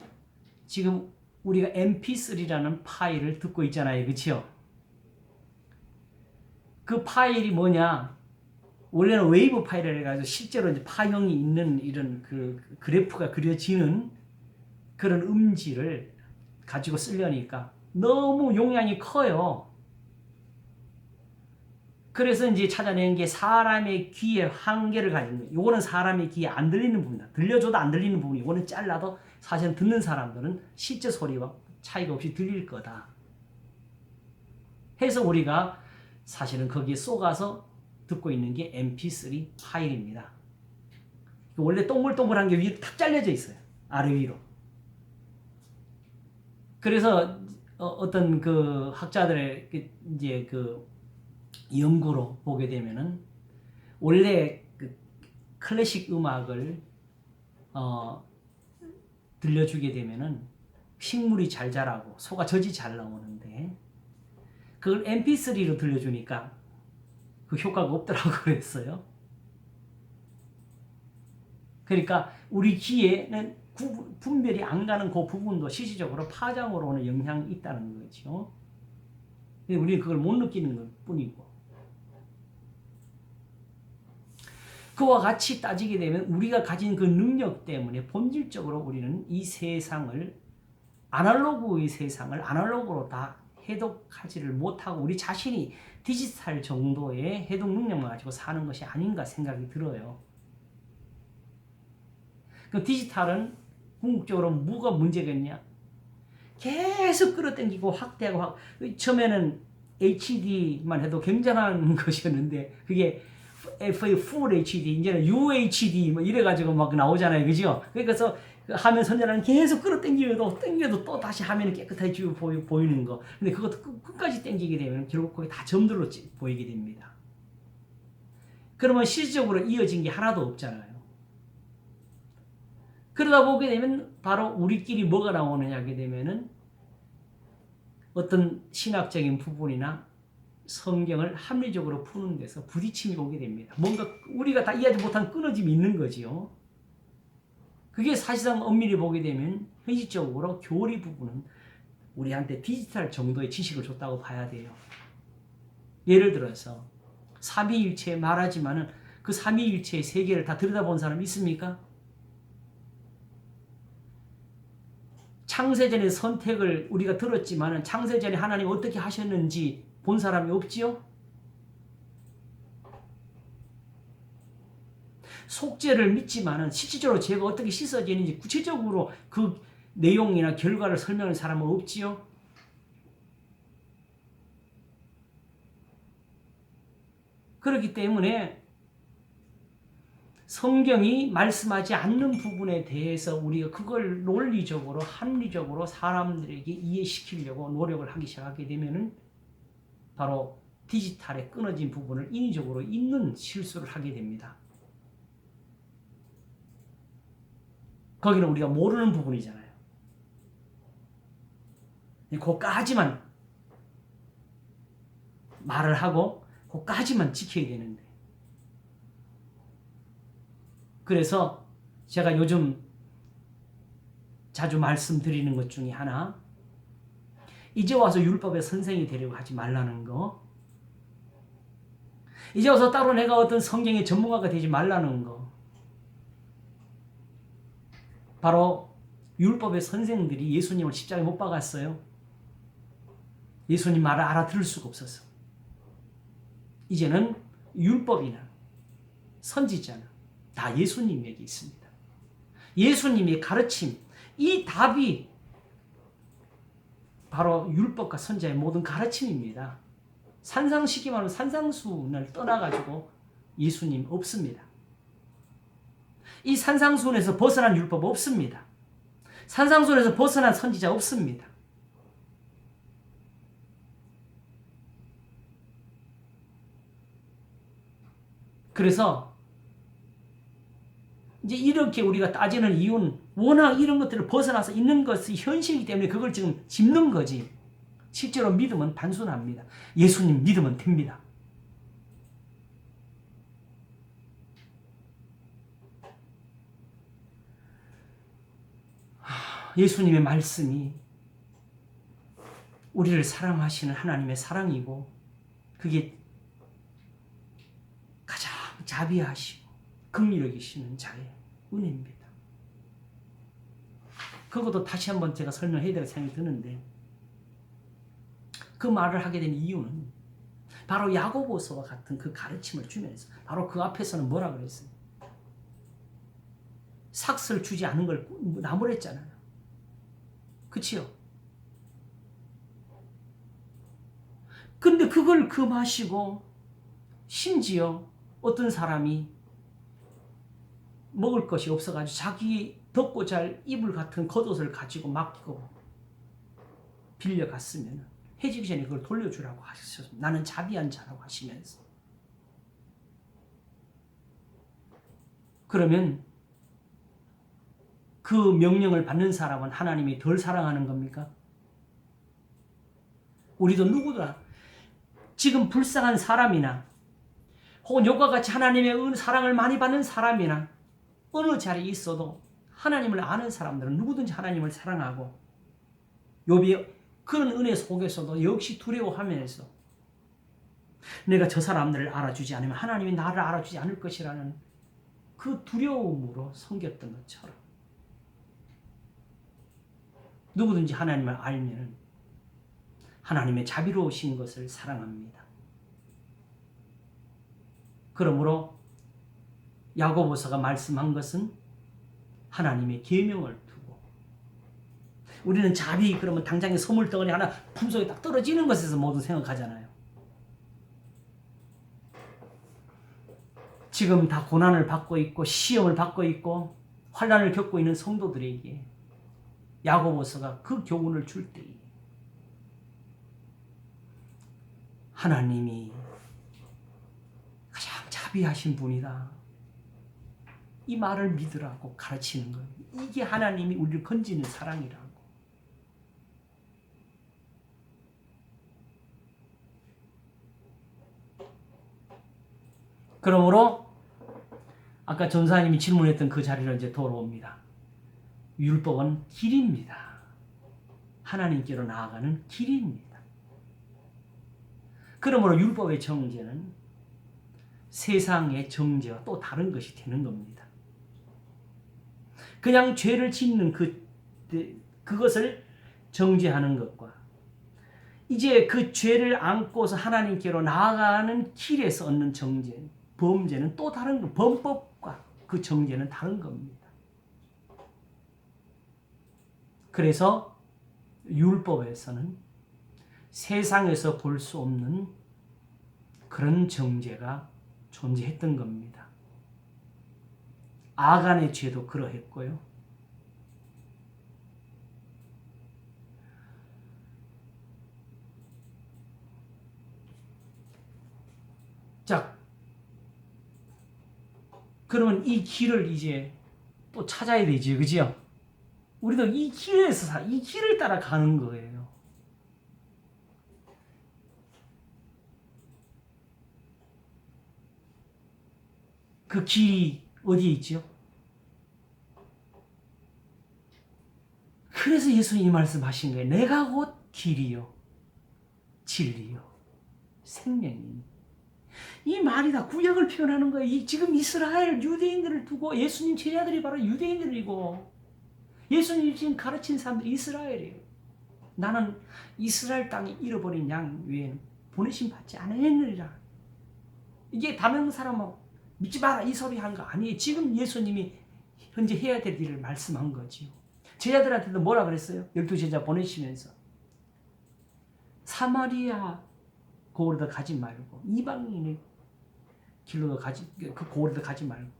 지금 우리가 mp3라는 파일을 듣고 있잖아요. 그치요? 그 파일이 뭐냐? 원래는 웨이브 파일이라 해가지고 실제로 이제 파형이 있는 이런 그 그래프가 그려지는 그런 음질을 가지고 쓰려니까 너무 용량이 커요. 그래서 이제 찾아낸 게 사람의 귀의 한계를 가진 거예요. 요거는 사람의 귀에 안 들리는 부분이다. 들려줘도 안 들리는 부분. 요거는 잘라도 사실 듣는 사람들은 실제 소리와 차이가 없이 들릴 거다. 해서 우리가 사실은 거기에 쏘가서 듣고 있는 게 mp3 파일입니다. 원래 동글동글한 게 위로 탁 잘려져 있어요. 아래 위로. 그래서 어떤 그 학자들의 이제 그 연구로 보게 되면은 원래 그 클래식 음악을 들려주게 되면은 식물이 잘 자라고 소가 젖이 잘 나오는데 그걸 mp3로 들려주니까 그 효과가 없더라고 그랬어요. 그러니까 우리 귀에는 분별이 안 가는 그 부분도 실질적으로 파장으로 오는 영향이 있다는 거죠. 우리는 그걸 못 느끼는 것 뿐이고. 그와 같이 따지게 되면 우리가 가진 그 능력 때문에 본질적으로 우리는 이 세상을 아날로그의 세상을 아날로그로 다 해독하지를 못하고 우리 자신이 디지털 정도의 해독 능력만 가지고 사는 것이 아닌가 생각이 들어요. 그 디지털은 궁극적으로 뭐가 문제겠냐? 계속 끌어당기고 확대하고 처음에는 HD만 해도 굉장한 것이었는데 그게 FA Full HD 이제는 UHD 뭐 이래가지고 막 나오잖아요, 그죠? 그래서 화면 선전하는 계속 끌어당겨도 또 다시 화면이 깨끗하게 보이는 거. 근데 그것도 끝까지 당기게 되면 결국 거기 다 점들로 보이게 됩니다. 그러면 실질적으로 이어진 게 하나도 없잖아요. 그러다 보게 되면 바로 우리끼리 뭐가 나오느냐 하게 되면은 어떤 신학적인 부분이나 성경을 합리적으로 푸는 데서 부딪힘이 오게 됩니다. 뭔가 우리가 다 이해하지 못한 끊어짐이 있는 거지요. 그게 사실상 엄밀히 보게 되면 현실적으로 교리 부분은 우리한테 디지털 정도의 지식을 줬다고 봐야 돼요. 예를 들어서 삼위일체 말하지만은 그 삼위일체의 세계를 다 들여다본 사람 있습니까? 창세전의 선택을 우리가 들었지만은 창세전에 하나님 어떻게 하셨는지 본 사람이 없지요? 속죄를 믿지만은 실질적으로 죄가 어떻게 씻어지는지 구체적으로 그 내용이나 결과를 설명할 사람은 없지요? 그렇기 때문에 성경이 말씀하지 않는 부분에 대해서 우리가 그걸 논리적으로 합리적으로 사람들에게 이해시키려고 노력을 하기 시작하게 되면은 바로 디지털에 끊어진 부분을 인위적으로 있는 실수를 하게 됩니다. 거기는 우리가 모르는 부분이잖아요. 그까지만 말을 하고 그까지만 지켜야 되는데. 그래서 제가 요즘 자주 말씀드리는 것 중에 하나, 이제 와서 율법의 선생이 되려고 하지 말라는 거, 이제 와서 따로 내가 어떤 성경의 전문가가 되지 말라는 거, 바로 율법의 선생들이 예수님을 십자가에 못 박았어요. 예수님 말을 알아들을 수가 없어서. 이제는 율법이나 선지자는 다 예수님에게 있습니다. 예수님의 가르침, 이 답이 바로 율법과 선지자의 모든 가르침입니다. 산상시기만은 산상수훈을 떠나가지고 예수님 없습니다. 이 산상수훈에서 벗어난 율법 없습니다. 산상수훈에서 벗어난 선지자 없습니다. 그래서 이제 이렇게 우리가 따지는 이유는 워낙 이런 것들을 벗어나서 있는 것이 현실이기 때문에 그걸 지금 짚는 거지. 실제로 믿음은 단순합니다. 예수님 믿으면 됩니다. 예수님의 말씀이 우리를 사랑하시는 하나님의 사랑이고 그게 가장 자비하시고 긍휼히 여기시는 자의 은혜입니다. 그것도 다시 한번 제가 설명해야 될 생각이 드는데 그 말을 하게 된 이유는 바로 야고보서와 같은 그 가르침을 주면서 바로 그 앞에서는 뭐라 그랬어요? 삭슬 주지 않은 걸 나무랬잖아요. 그치요? 근데 그걸 금하시고 심지어 어떤 사람이 먹을 것이 없어가지고 자기 덮고 잘 이불 같은 겉옷을 가지고 맡기고 빌려갔으면 해지기 전에 그걸 돌려주라고 하셨어요. 나는 자비한 자라고 하시면서. 그러면 그 명령을 받는 사람은 하나님이 덜 사랑하는 겁니까? 우리도 누구나 지금 불쌍한 사람이나 혹은 욕과 같이 하나님의 사랑을 많이 받는 사람이나 어느 자리에 있어도 하나님을 아는 사람들은 누구든지 하나님을 사랑하고 욥이 그런 은혜 속에서도 역시 두려워하면서 내가 저 사람들을 알아주지 않으면 하나님이 나를 알아주지 않을 것이라는 그 두려움으로 섬겼던 것처럼 누구든지 하나님을 알면 하나님의 자비로우신 것을 사랑합니다. 그러므로 야고보서가 말씀한 것은 하나님의 계명을 두고 우리는 자비 그러면 당장에 선물 덩어리 하나 품속에 딱 떨어지는 것에서 모두 생각하잖아요. 지금 다 고난을 받고 있고 시험을 받고 있고 환난을 겪고 있는 성도들에게 야고보서가 그 교훈을 줄 때에 하나님이 가장 자비하신 분이다. 이 말을 믿으라고 가르치는 거예요. 이게 하나님이 우리를 건지는 사랑이라고. 그러므로 아까 전사님이 질문했던 그 자리로 이제 돌아옵니다. 율법은 길입니다. 하나님께로 나아가는 길입니다. 그러므로 율법의 정죄는 세상의 정죄와 또 다른 것이 되는 겁니다. 그냥 죄를 짓는 그것을 정죄하는 것과 이제 그 죄를 안고서 하나님께로 나아가는 길에서 얻는 정죄, 범죄는 또 다른 거, 범법과 그 정죄는 다른 겁니다. 그래서 율법에서는 세상에서 볼 수 없는 그런 정죄가 존재했던 겁니다. 아간의 죄도 그러했고요. 자, 그러면 이 길을 이제 또 찾아야 되지, 그죠? 우리도 이 길에서 이 길을 따라 가는 거예요. 그 길이 어디에 있죠? 그래서 예수님이 말씀하신 거예요. 내가 곧 길이요, 진리요, 생명이니. 이 말이 다 구약을 표현하는 거예요. 지금 이스라엘 유대인들을 두고 예수님 제자들이 바로 유대인들이고 예수님이 지금 가르친 사람들이 이스라엘이에요. 나는 이스라엘 땅에 잃어버린 양 외에는 보내심 받지 않았느니라. 이게 다른 사람은 믿지 마라 이 소리 한 거 아니에요. 지금 예수님이 현재 해야 될 일을 말씀한 거지요. 제자들한테도 뭐라 그랬어요? 12제자 보내시면서 사마리아 고을에도 가지 말고 이방인의 길로도 가지 그 고을에도 가지 말고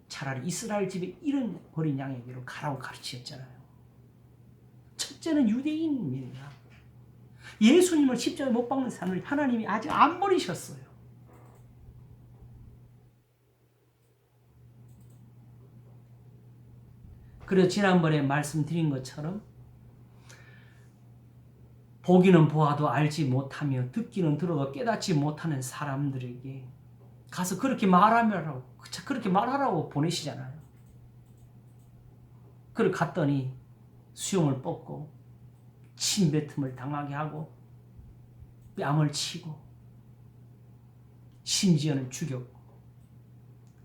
차라리 이스라엘 집에 잃어버린 양에게로 가라고 가르치셨잖아요. 첫째는 유대인입니다. 예수님을 십자가에 못 박는 사람을 하나님이 아직 안 버리셨어요. 그래서 지난번에 말씀드린 것처럼 보기는 보아도 알지 못하며 듣기는 들어도 깨닫지 못하는 사람들에게 가서 그렇게 말하라고 보내시잖아요. 그걸 갔더니 수염을 뽑고 침뱉음을 당하게 하고 뺨을 치고 심지어는 죽였고,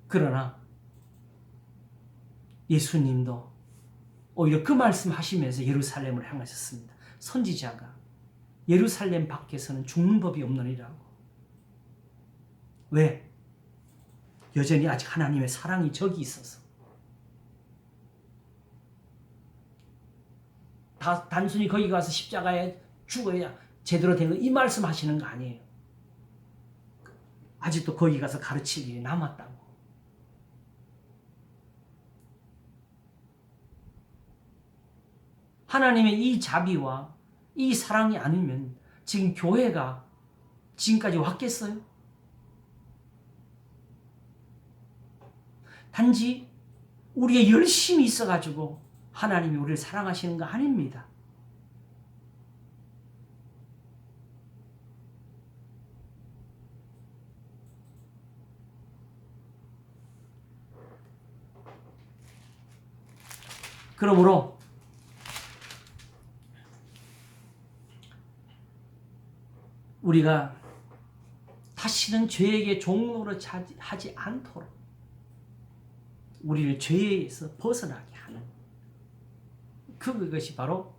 그러나 예수님도 오히려 그 말씀하시면서 예루살렘을 향하셨습니다. 선지자가 예루살렘 밖에서는 죽는 법이 없느니라고. 왜? 여전히 아직 하나님의 사랑이 저기 있어서. 단순히 거기 가서 십자가에 죽어야 제대로 된 거 이 말씀 하시는 거 아니에요. 아직도 거기 가서 가르칠 일이 남았다고. 하나님의 이 자비와 이 사랑이 아니면 지금 교회가 지금까지 왔겠어요? 단지 우리의 열심이 있어가지고 하나님이 우리를 사랑하시는 거 아닙니다. 그러므로 우리가 다시는 죄에게 종로로 하지 않도록 우리를 죄에서 벗어나게 하는 그것이 바로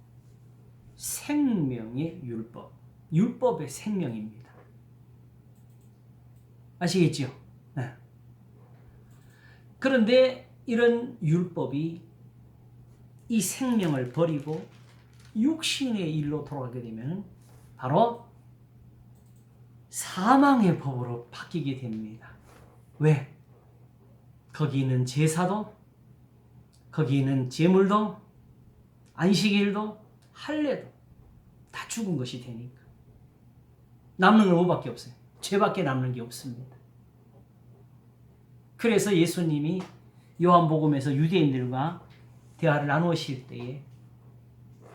생명의 율법, 율법의 생명입니다. 아시겠죠? 네. 그런데 이런 율법이 이 생명을 버리고 육신의 일로 돌아가게 되면 바로 사망의 법으로 바뀌게 됩니다. 왜? 거기 있는 제사도, 거기 있는 제물도, 안식일도, 할례도 다 죽은 것이 되니까 남는 건 뭐밖에 없어요. 죄밖에 남는 게 없습니다. 그래서 예수님이 요한복음에서 유대인들과 대화를 나누실 때에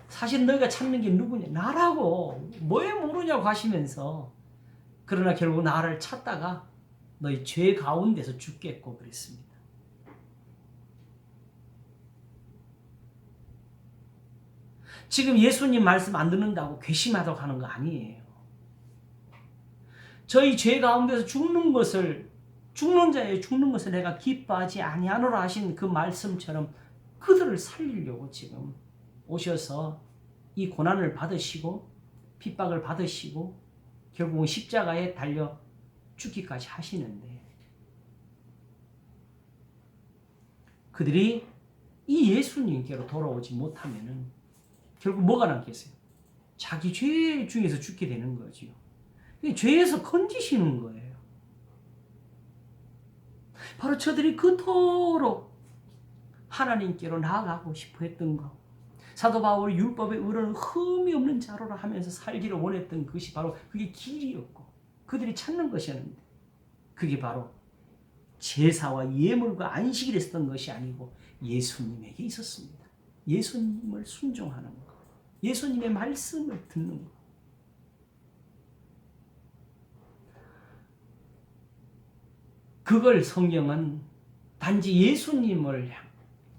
사실 너희가 찾는 게 누구냐? 나라고. 왜 모르냐고 하시면서 그러나 결국 나를 찾다가 너희 죄 가운데서 죽겠고 그랬습니다. 지금 예수님 말씀 안 듣는다고 괘씸하다고 하는 거 아니에요. 저희 죄 가운데서 죽는 자의 죽는 것을 내가 기뻐하지 아니하노라 하신 그 말씀처럼 그들을 살리려고 지금 오셔서 이 고난을 받으시고 핍박을 받으시고 결국은 십자가에 달려 죽기까지 하시는데, 그들이 이 예수님께로 돌아오지 못하면은 결국 뭐가 남겠어요? 자기 죄 중에서 죽게 되는 거지요. 죄에서 건지시는 거예요. 바로 저들이 그토록 하나님께로 나아가고 싶어 했던 거, 사도 바울이 율법의 의로는 흠이 없는 자로라 하면서 살기를 원했던 것이 바로 그게 길이었고 그들이 찾는 것이었는데, 그게 바로 제사와 예물과 안식일에 있었던 것이 아니고 예수님에게 있었습니다. 예수님을 순종하는 것, 예수님의 말씀을 듣는 것. 그걸 성경은 단지 예수님을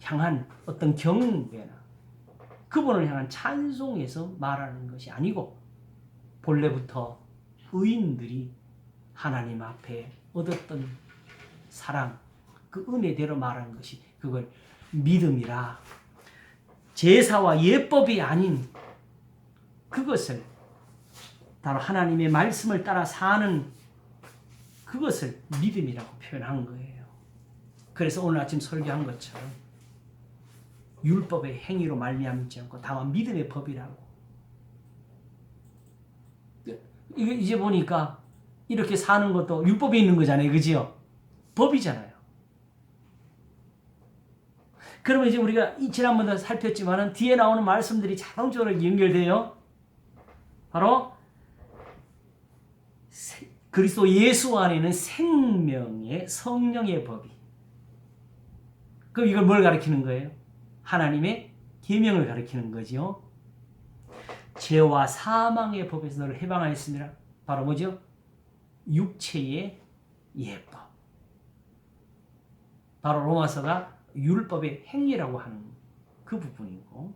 향한 어떤 경배나 그분을 향한 찬송에서 말하는 것이 아니고 본래부터 의인들이 하나님 앞에 얻었던 사랑, 그 은혜대로 말하는 것이 그걸 믿음이라. 제사와 예법이 아닌 그것을 바로 하나님의 말씀을 따라 사는 그것을 믿음이라고 표현한 거예요. 그래서 오늘 아침 설교한 것처럼 율법의 행위로 말미암지 않고 다만 믿음의 법이라고. 이제 보니까 이렇게 사는 것도 율법에 있는 거잖아요. 그지요? 법이잖아요. 그러면 이제 우리가 지난번에 살폈지만은 뒤에 나오는 말씀들이 자동적으로 연결돼요. 바로 그리스도 예수 안에는 생명의 성령의 법이. 그럼 이걸 뭘 가리키는 거예요? 하나님의 계명을 가리키는 거죠. 죄와 사망의 법에서 너를 해방하였습니다. 바로 뭐죠? 육체의 예법. 바로 로마서가 율법의 행위라고 하는 그 부분이고,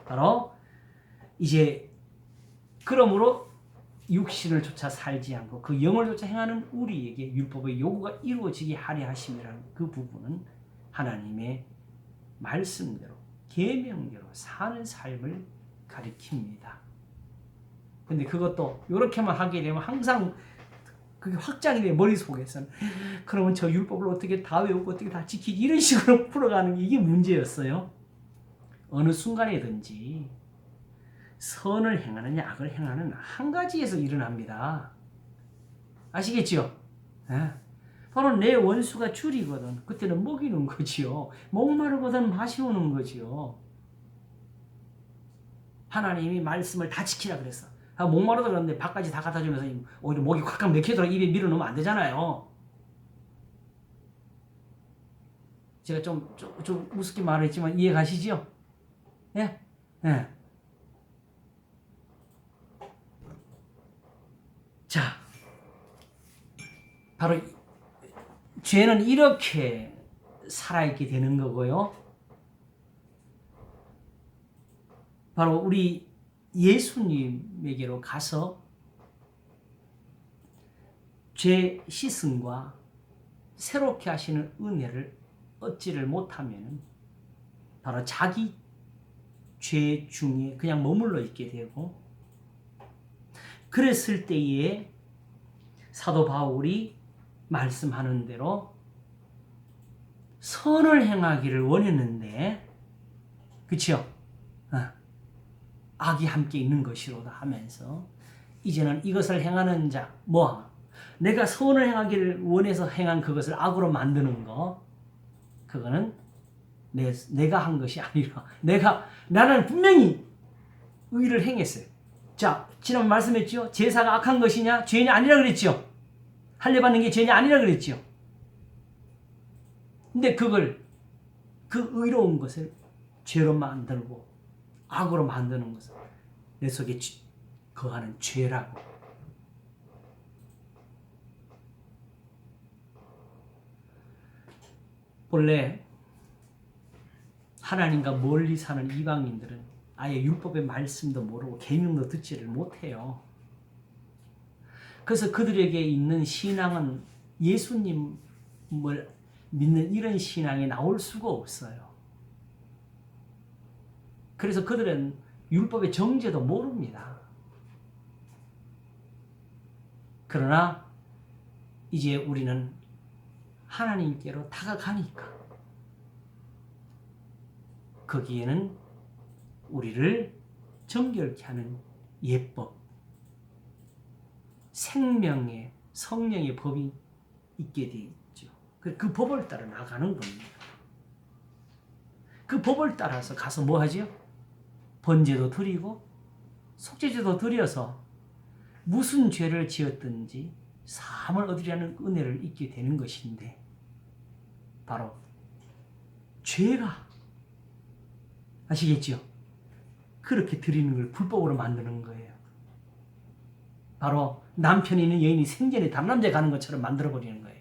바로 이제 그러므로 육신을 쫓아 살지 않고 그 영을 쫓아 행하는 우리에게 율법의 요구가 이루어지게 하려 하심이라는 그 부분은 하나님의 말씀대로 계명대로 사는 삶을 가리킵니다. 근데 그것도 이렇게만 하게 되면 항상 그게 확장이 돼 머릿속에서는. 그러면 저 율법을 어떻게 다 외우고 어떻게 다 지키기 이런 식으로 풀어가는 게 이게 문제였어요. 어느 순간에든지 선을 행하느냐 악을 행하는 한 가지에서 일어납니다. 아시겠죠? 바로 내 원수가 줄이거든 그때는 먹이는 거지요. 목마르거든 마시우는 거지요. 하나님이 말씀을 다 지키라 그랬어. 목마르다 그러는데 밥까지 다 갖다 주면서 오히려 목이 콱콱 맥히도록 입에 밀어넣으면 안 되잖아요. 제가 좀 우습게 말했지만 이해 가시죠? 예? 예. 자, 바로 죄는 이렇게 살아있게 되는 거고요. 바로 우리 예수님에게로 가서 죄 씻음과 새롭게 하시는 은혜를 얻지를 못하면 바로 자기 죄 중에 그냥 머물러 있게 되고, 그랬을 때에 사도 바울이 말씀하는 대로 선을 행하기를 원했는데, 그치요? 악이 함께 있는 것이로다 하면서 이제는 이것을 행하는 자, 내가 선을 행하기를 원해서 행한 그것을 악으로 만드는 거, 그거는 내가 한 것이 아니라 나는 분명히 의를 행했어요. 자, 지난번 말씀했죠? 제사가 악한 것이냐? 죄냐? 아니라 그랬죠? 할례받는 게 죄냐? 아니라 그랬죠? 근데 그 의로운 것을 죄로 만들고 악으로 만드는 것은 내 속에 거하는 죄라고. 본래 하나님과 멀리 사는 이방인들은 아예 율법의 말씀도 모르고 계명도 듣지를 못해요. 그래서 그들에게 있는 신앙은 예수님을 믿는 이런 신앙이 나올 수가 없어요. 그래서 그들은 율법의 정죄도 모릅니다. 그러나 이제 우리는 하나님께로 다가가니까 거기에는 우리를 정결케 하는 예법, 생명의 성령의 법이 있게 되어 있죠. 그 법을 따라 나가는 겁니다. 그 법을 따라서 가서 뭐 하죠? 번제도 드리고 속죄제도 드려서 무슨 죄를 지었든지 사함을 얻으려는 은혜를 잊게 되는 것인데, 바로 죄가, 아시겠죠? 그렇게 드리는 걸 불법으로 만드는 거예요. 바로 남편이 있는 여인이 생전에 다른 남자에 가는 것처럼 만들어버리는 거예요.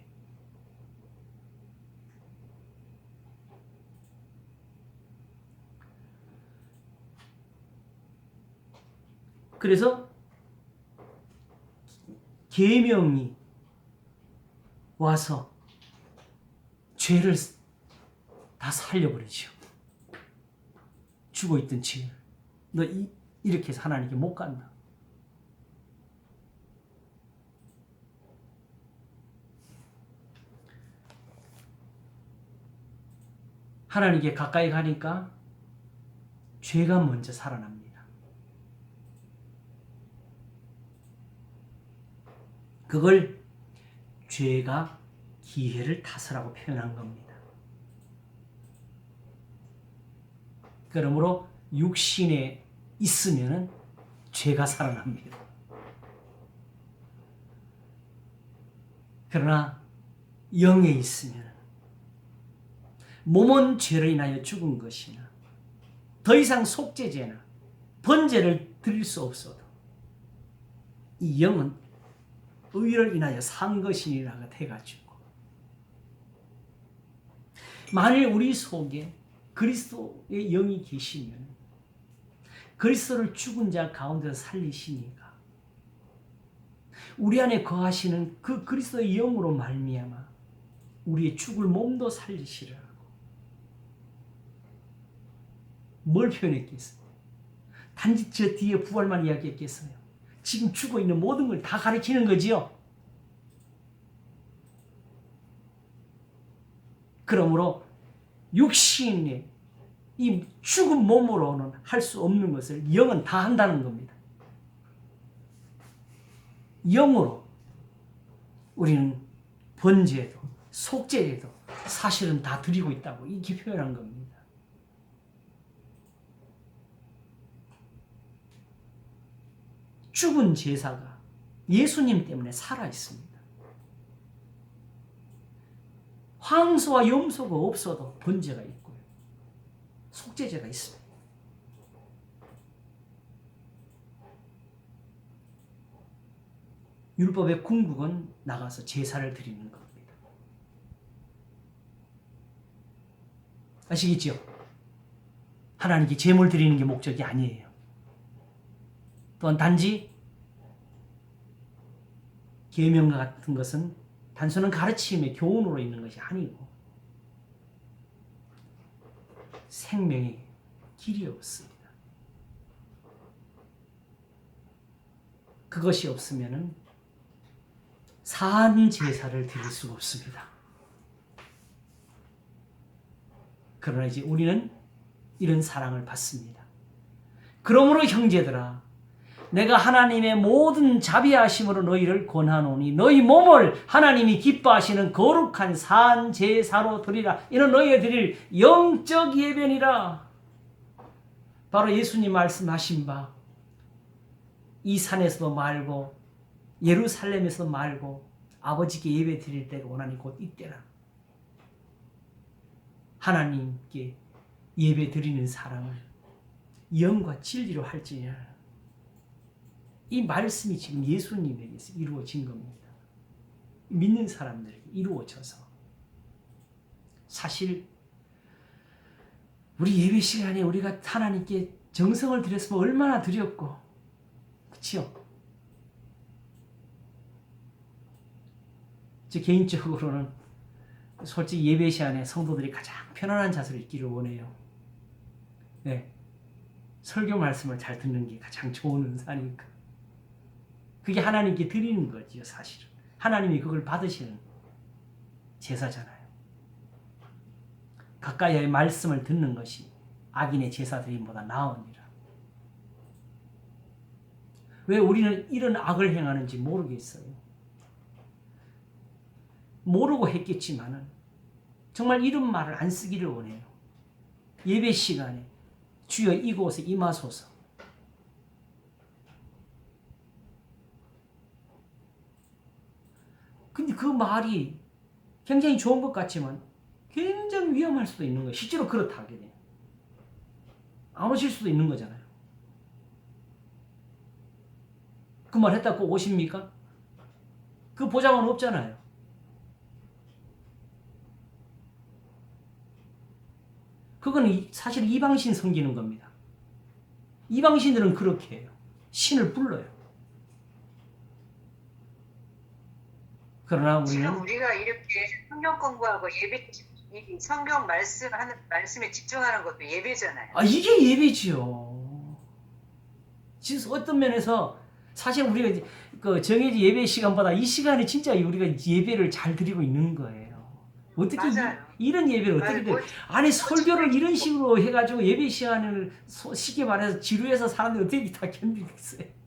그래서 계명이 와서 죄를 다 살려버리죠. 죽어있던 죄. 너 이렇게 해서 하나님께 못 간다. 하나님께 가까이 가니까 죄가 먼저 살아납니다. 그걸 죄가 기회를 탓으라고 표현한 겁니다. 그러므로 육신에 있으면 죄가 살아납니다. 그러나 영에 있으면 몸은 죄로 인하여 죽은 것이나 더 이상 속죄제나 번제를 드릴 수 없어도 이 영은 의를 인하여 산 것이니라가 돼가지고 만일 우리 속에 그리스도의 영이 계시면 그리스도를 죽은 자 가운데서 살리시니까 우리 안에 거하시는 그 그리스도의 영으로 말미암아 우리의 죽을 몸도 살리시라고 뭘 표현했겠어요? 단지 저 뒤에 부활만 이야기했겠어요? 지금 죽어있는 모든 걸 다 가르치는 거지요. 그러므로 육신의 이 죽은 몸으로는 할 수 없는 것을 영은 다 한다는 겁니다. 영으로 우리는 번제도 속죄도 사실은 다 드리고 있다고 이렇게 표현한 겁니다. 죽은 제사가 예수님 때문에 살아 있습니다. 황소와 염소가 없어도 번제가 있고요. 속죄제가 있습니다. 율법의 궁극은 나가서 제사를 드리는 겁니다. 아시겠죠? 하나님께 제물 드리는 게 목적이 아니에요. 또한 단지 계명과 같은 것은 단순한 가르침의 교훈으로 있는 것이 아니고 생명의 길이 없습니다. 그것이 없으면 산 제사를 드릴 수가 없습니다. 그러나 이제 우리는 이런 사랑을 받습니다. 그러므로 형제들아 내가 하나님의 모든 자비하심으로 너희를 권하노니 너희 몸을 하나님이 기뻐하시는 거룩한 산 제사로 드리라. 이는 너희가 드릴 영적 예배니라. 바로 예수님 말씀하신 바 이 산에서도 말고 예루살렘에서도 말고 아버지께 예배 드릴 때가 오나니 곧 이때라. 하나님께 예배 드리는 사람을 영과 진리로 할지니라. 이 말씀이 지금 예수님에게서 이루어진 겁니다. 믿는 사람들에게 이루어져서 사실 우리 예배 시간에 우리가 하나님께 정성을 들였으면 얼마나 드렸고 그치요? 저 개인적으로는 솔직히 예배 시간에 성도들이 가장 편안한 자세로 있기를 원해요. 네, 설교 말씀을 잘 듣는 게 가장 좋은 은사니까. 그게 하나님께 드리는 거지요, 사실은. 하나님이 그걸 받으시는 제사잖아요. 가까이의 말씀을 듣는 것이 악인의 제사드림보다 나으니라. 왜 우리는 이런 악을 행하는지 모르겠어요. 모르고 했겠지만은 정말 이런 말을 안 쓰기를 원해요. 예배 시간에 주여 이곳에 임하소서. 근데 그 말이 굉장히 좋은 것 같지만 굉장히 위험할 수도 있는 거예요. 실제로 그렇다 하게 돼요. 안 오실 수도 있는 거잖아요. 그 말 했다 꼭 오십니까? 그 보장은 없잖아요. 그건 사실 이방신 섬기는 겁니다. 이방신들은 그렇게 해요. 신을 불러요. 그러나 지금 우리는 우리가 이렇게 성경 공부하고 예배 이 성경 말씀하는 말씀에 집중하는 것도 예배잖아요. 아, 이게 예배지요. 진짜 어떤 면에서 사실 우리가 이제 그 정해진 예배 시간보다 이 시간에 진짜 우리가 예배를 잘 드리고 있는 거예요. 어떻게 맞아요. 이런 예배를 어떻게 맞아요. 돼? 아니 설교를 이런 식으로 해가지고 예배 시간을 쉽게 말해서 지루해서 사람들이 어떻게 다 견디겠어요?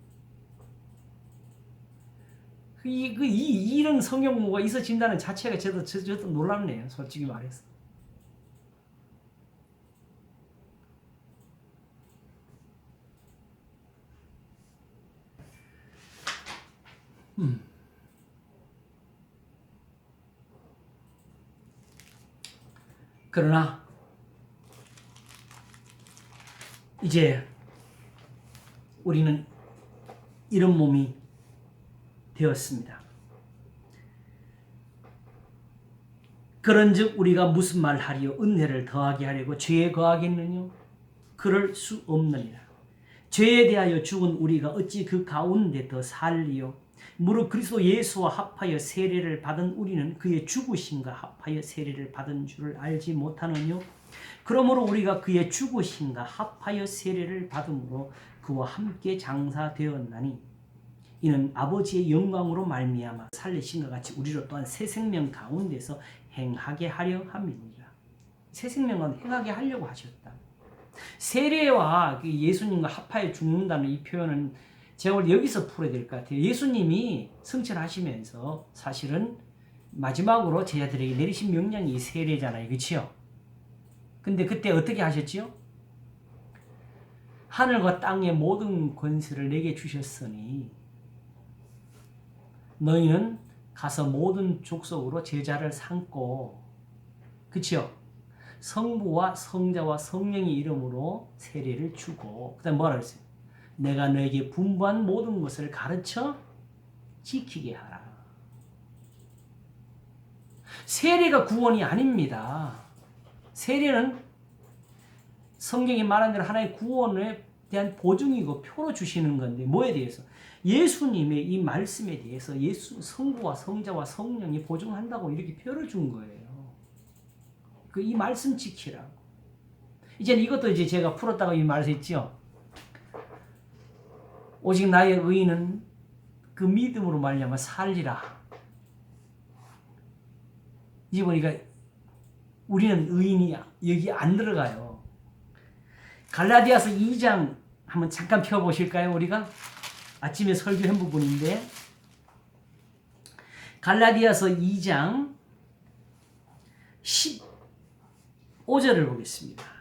이런 성경 공부가 있어진다는 자체가 저도 놀랍네요. 솔직히 말해서. 그러나 이제 우리는 이런 몸이 되었습니다. 그런즉 우리가 무슨 말 하리요? 은혜를 더하게 하려고 죄에 거하겠느냐? 그럴 수 없느니라. 죄에 대하여 죽은 우리가 어찌 그 가운데 더 살리요? 무릇 그리스도 예수와 합하여 세례를 받은 우리는 그의 죽으심과 합하여 세례를 받은 줄을 알지 못하느뇨? 그러므로 우리가 그의 죽으심과 합하여 세례를 받음으로 그와 함께 장사되었나니 이는 아버지의 영광으로 말미암아 살리신과 같이 우리로 또한 새 생명 가운데서 행하게 하려 함이니라. 새 생명 가운데 행하게 하려고 하셨다. 세례와 예수님과 합하여 죽는다는 이 표현은 제가 오늘 여기서 풀어야 될 것 같아요. 예수님이 승천하시면서 사실은 마지막으로 제자들에게 내리신 명령이 세례잖아요. 그렇죠? 근데 그때 어떻게 하셨지요? 하늘과 땅의 모든 권세를 내게 주셨으니 너희는 가서 모든 족속으로 제자를 삼고, 그렇죠? 성부와 성자와 성령의 이름으로 세례를 주고, 그다음 뭐라 그랬어요? 내가 너에게 분부한 모든 것을 가르쳐 지키게 하라. 세례가 구원이 아닙니다. 세례는 성경이 말한 대로 하나의 구원에 대한 보증이고 표로 주시는 건데 뭐에 대해서? 예수님의 이 말씀에 대해서 성부와 성자와 성령이 보증한다고 이렇게 표를 준 거예요. 이 말씀 지키라고. 이제는 이것도 이제 제가 풀었다고 이 말했죠. 오직 나의 의인은 그 믿음으로 말미암아 살리라. 이제 보니까 우리는 의인이 여기 안 들어가요. 갈라디아서 2장 한번 잠깐 펴보실까요? 우리가 아침에 설교한 부분인데 갈라디아서 2장 15절을 보겠습니다.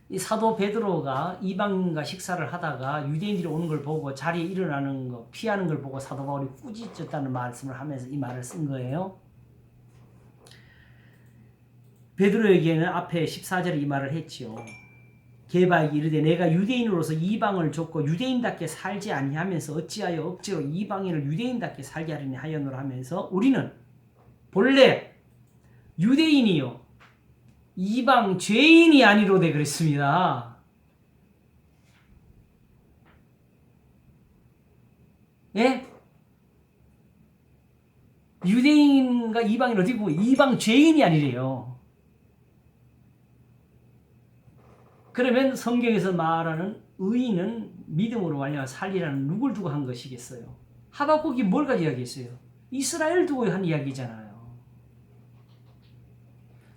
이 사도 베드로가 이방인과 식사를 하다가 유대인들이 오는 걸 보고 자리에 일어나는 거 피하는 걸 보고 사도 바울이 꾸짖었다는 말씀을 하면서 이 말을 쓴 거예요. 베드로에게는 앞에 14절에 이 말을 했지요. 게바에게 이르되 내가 유대인으로서 이방을 줬고 유대인답게 살지 아니하면서 어찌하여 억지로 이방인을 유대인답게 살게 하려니 하였노라 하면서 우리는 본래 유대인이요 이방 죄인이 아니로되 그랬습니다. 예? 유대인과 이방인 어디 보면 이방 죄인이 아니래요. 그러면 성경에서 말하는 의인은 믿음으로 말미암아 살리라는 누굴 두고 한 것이겠어요? 하박국이 뭘 가지고 이야기했어요? 이스라엘 두고 한 이야기잖아요.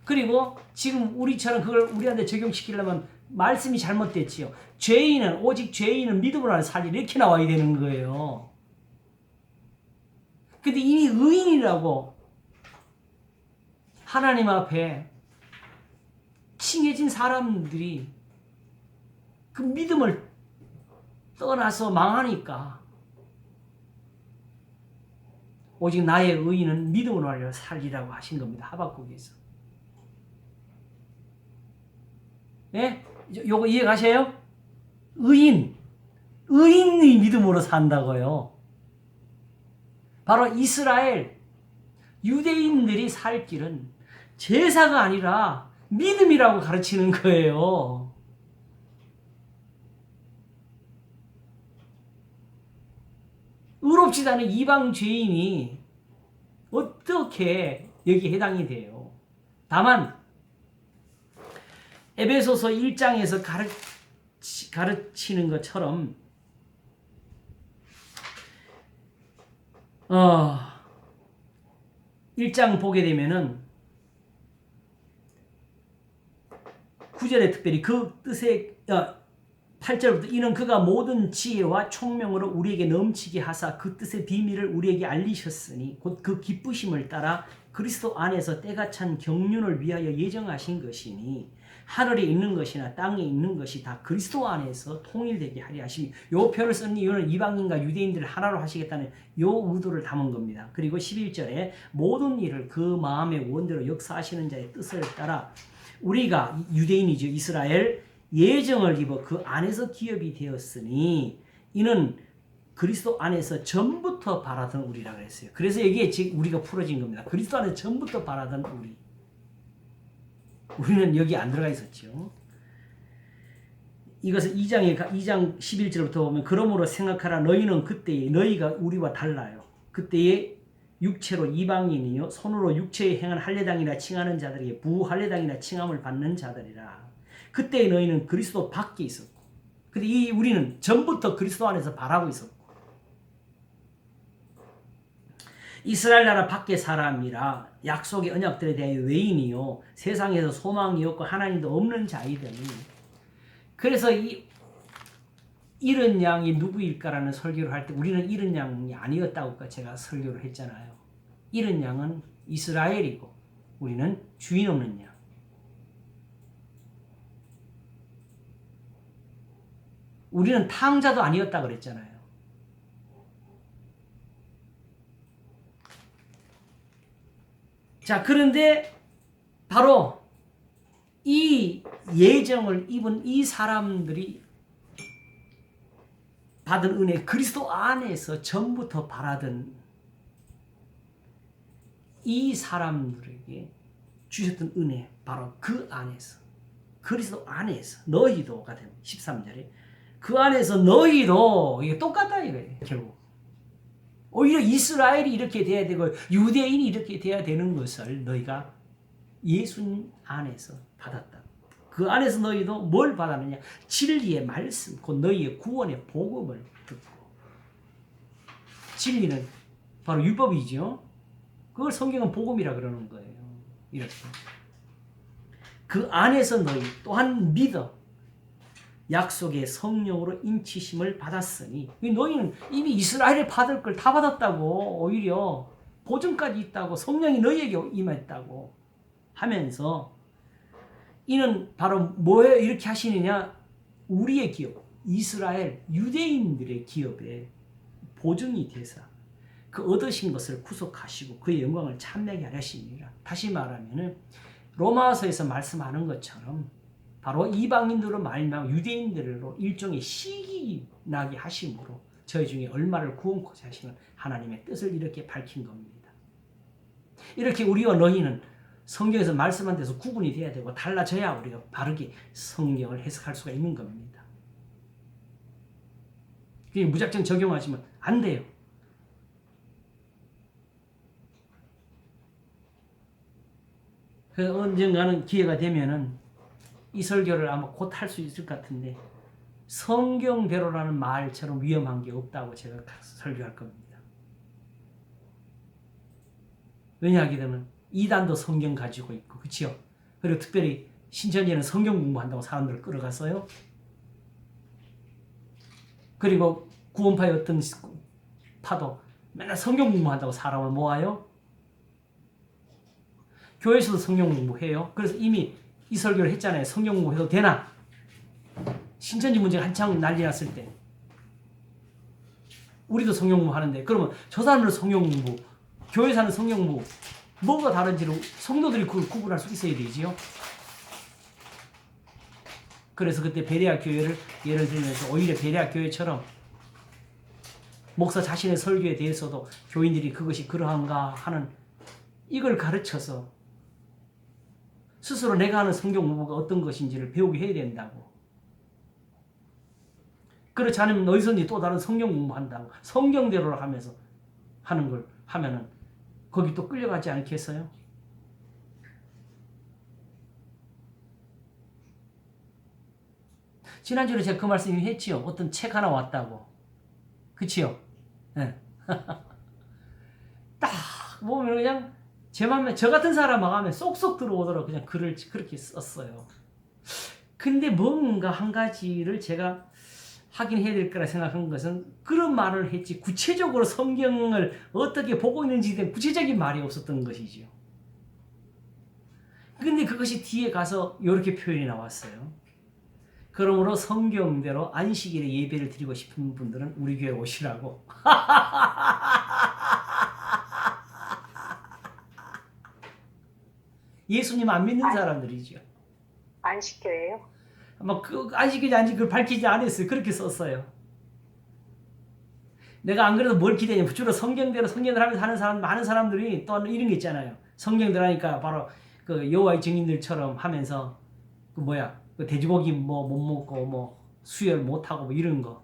그리고 지금 우리처럼 그걸 우리한테 적용시키려면 말씀이 잘못됐지요. 오직 죄인은 믿음으로 살리라 이렇게 나와야 되는 거예요. 근데 이미 의인이라고 하나님 앞에 칭해진 사람들이 그 믿음을 떠나서 망하니까 오직 나의 의인은 믿음으로 하려 살리라고 하신 겁니다. 하박국에서. 예? 요거 이해가셔요? 의인이 믿음으로 산다고요. 바로 이스라엘 유대인들이 살 길은 제사가 아니라 믿음이라고 가르치는 거예요. 의롭지도 않은 이방 죄인이 어떻게 여기에 해당이 돼요? 다만 에베소서 1장에서 가르치는 것처럼 1장 보게 되면은 9절에 특별히 그 뜻의 8절부터 이는 그가 모든 지혜와 총명으로 우리에게 넘치게 하사 그 뜻의 비밀을 우리에게 알리셨으니 곧 그 기쁘심을 따라 그리스도 안에서 때가 찬 경륜을 위하여 예정하신 것이니 하늘에 있는 것이나 땅에 있는 것이 다 그리스도 안에서 통일되게 하려 하시니 요 표를 쓴 이유는 이방인과 유대인들을 하나로 하시겠다는 요 의도를 담은 겁니다. 그리고 11절에 모든 일을 그 마음의 원대로 역사하시는 자의 뜻을 따라 우리가 유대인이죠. 이스라엘 예정을 입어 그 안에서 기업이 되었으니 이는 그리스도 안에서 전부터 바라던 우리라 그랬어요. 그래서 여기에 지금 우리가 풀어진 겁니다. 그리스도 안에서 전부터 바라던 우리. 우리는 여기 안 들어가 있었죠. 이것을 2장 11절부터 보면 그러므로 생각하라 너희는 그때에 너희가 우리와 달라요. 그때에 육체로 이방인이요 손으로 육체에 행한 할례당이나 칭하는 자들에게 부할례당이나 칭함을 받는 자들이라. 그때에 너희는 그리스도 밖에 있었고 근데 우리는 전부터 그리스도 안에서 바라고 있었고 이스라엘 나라 밖의 사람이라 약속의 언약들에 대하여 외인이요 세상에서 소망이 없고 하나님도 없는 자이더니 그래서 이런 양이 누구일까라는 설교를 할 때 우리는 이런 양이 아니었다고 제가 설교를 했잖아요. 이런 양은 이스라엘이고 우리는 주인 없는 양. 우리는 탕자도 아니었다 그랬잖아요. 자, 그런데 바로 이 예정을 입은 이 사람들이 받은 은혜, 그리스도 안에서 전부터 바라던 이 사람들에게 주셨던 은혜, 바로 그 안에서, 그리스도 안에서 너희도가 되면 13절에 그 안에서 너희도 이게 똑같다 이거예요. 결국 오히려 이스라엘이 이렇게 돼야 되고 유대인이 이렇게 돼야 되는 것을 너희가 예수님 안에서 받았다. 그 안에서 너희도 뭘 받았느냐? 진리의 말씀, 곧 너희의 구원의 복음을 듣고. 진리는 바로 율법이죠. 그걸 성경은 복음이라 그러는 거예요. 이렇게. 그 안에서 너희 또한 믿어 약속의 성령으로 인치심을 받았으니 너희는 이미 이스라엘에 받을 걸 다 받았다고 오히려 보증까지 있다고 성령이 너희에게 임했다고 하면서 이는 바로 뭐예요? 이렇게 하시느냐? 우리의 기업, 이스라엘 유대인들의 기업에 보증이 되사 그 얻으신 것을 구속하시고 그의 영광을 찬미하게 하시니라. 다시 말하면 로마서에서 말씀하는 것처럼 바로 이방인들로 말미암아 유대인들로 일종의 시기 나게 하심으로 저희 중에 얼마를 구원코자 하시는 하나님의 뜻을 이렇게 밝힌 겁니다. 이렇게 우리와 너희는 성경에서 말씀한 데서 구분이 돼야 되고 달라져야 우리가 바르게 성경을 해석할 수가 있는 겁니다. 무작정 적용하시면 안 돼요. 그래서 언젠가는 기회가 되면은 이 설교를 아마 곧 할 수 있을 것 같은데 성경대로라는 말처럼 위험한 게 없다고 제가 설교할 겁니다. 왜냐하게 되면 이단도 성경 가지고 있고 그렇죠? 그리고 특별히 신천지는 성경 공부한다고 사람들을 끌어갔어요. 그리고 구원파의 어떤 파도 맨날 성경 공부한다고 사람을 모아요. 교회에서도 성경 공부해요. 그래서 이미 이 설교를 했잖아요. 성경 공부해도 되나? 신천지 문제가 한창 난리 났을 때 우리도 성경 공부 하는데 그러면 저 사람들은 성경 공부, 교회에서 하는 성경 공부 뭐가 다른지를 성도들이 그걸 구분할 수 있어야 되지요. 그래서 그때 베레아 교회를 예를 들면서 오히려 베레아 교회처럼 목사 자신의 설교에 대해서도 교인들이 그것이 그러한가 하는 이걸 가르쳐서 스스로 내가 하는 성경 공부가 어떤 것인지를 배우게 해야 된다고. 그렇지 않으면 어디서든지 또 다른 성경 공부한다고 성경대로 하면서 하는 걸 하면은 거기 또 끌려가지 않겠어요? 지난주에 제가 그 말씀 이미 했지요. 어떤 책 하나 왔다고. 그치요? 네. 딱 보면 그냥 제 맘에 저 같은 사람 마음에 쏙쏙 들어오도록 그냥 글을 그렇게 썼어요. 근데 뭔가 한 가지를 제가 하긴 해야 될 거라 생각한 것은 그런 말을 했지 구체적으로 성경을 어떻게 보고 있는지에 대한 구체적인 말이 없었던 것이지요. 근데 그것이 뒤에 가서 이렇게 표현이 나왔어요. 그러므로 성경대로 안식일에 예배를 드리고 싶은 분들은 우리 교회 오시라고. 예수님 안 믿는 사람들이죠. 안식교예요? 아마 그 안식일인지 안식일 밝히지 않았어요. 그렇게 썼어요. 내가 안 그래도 뭘 기대냐면 주로 성경대로 하면서 하는 사람 많은 사람들이 또 이런 게 있잖아요. 성경대로 하니까 바로 그 여호와의 증인들처럼 하면서 그 뭐야 그 돼지고기 뭐 못 먹고 뭐 수혈 못 하고 뭐 이런 거.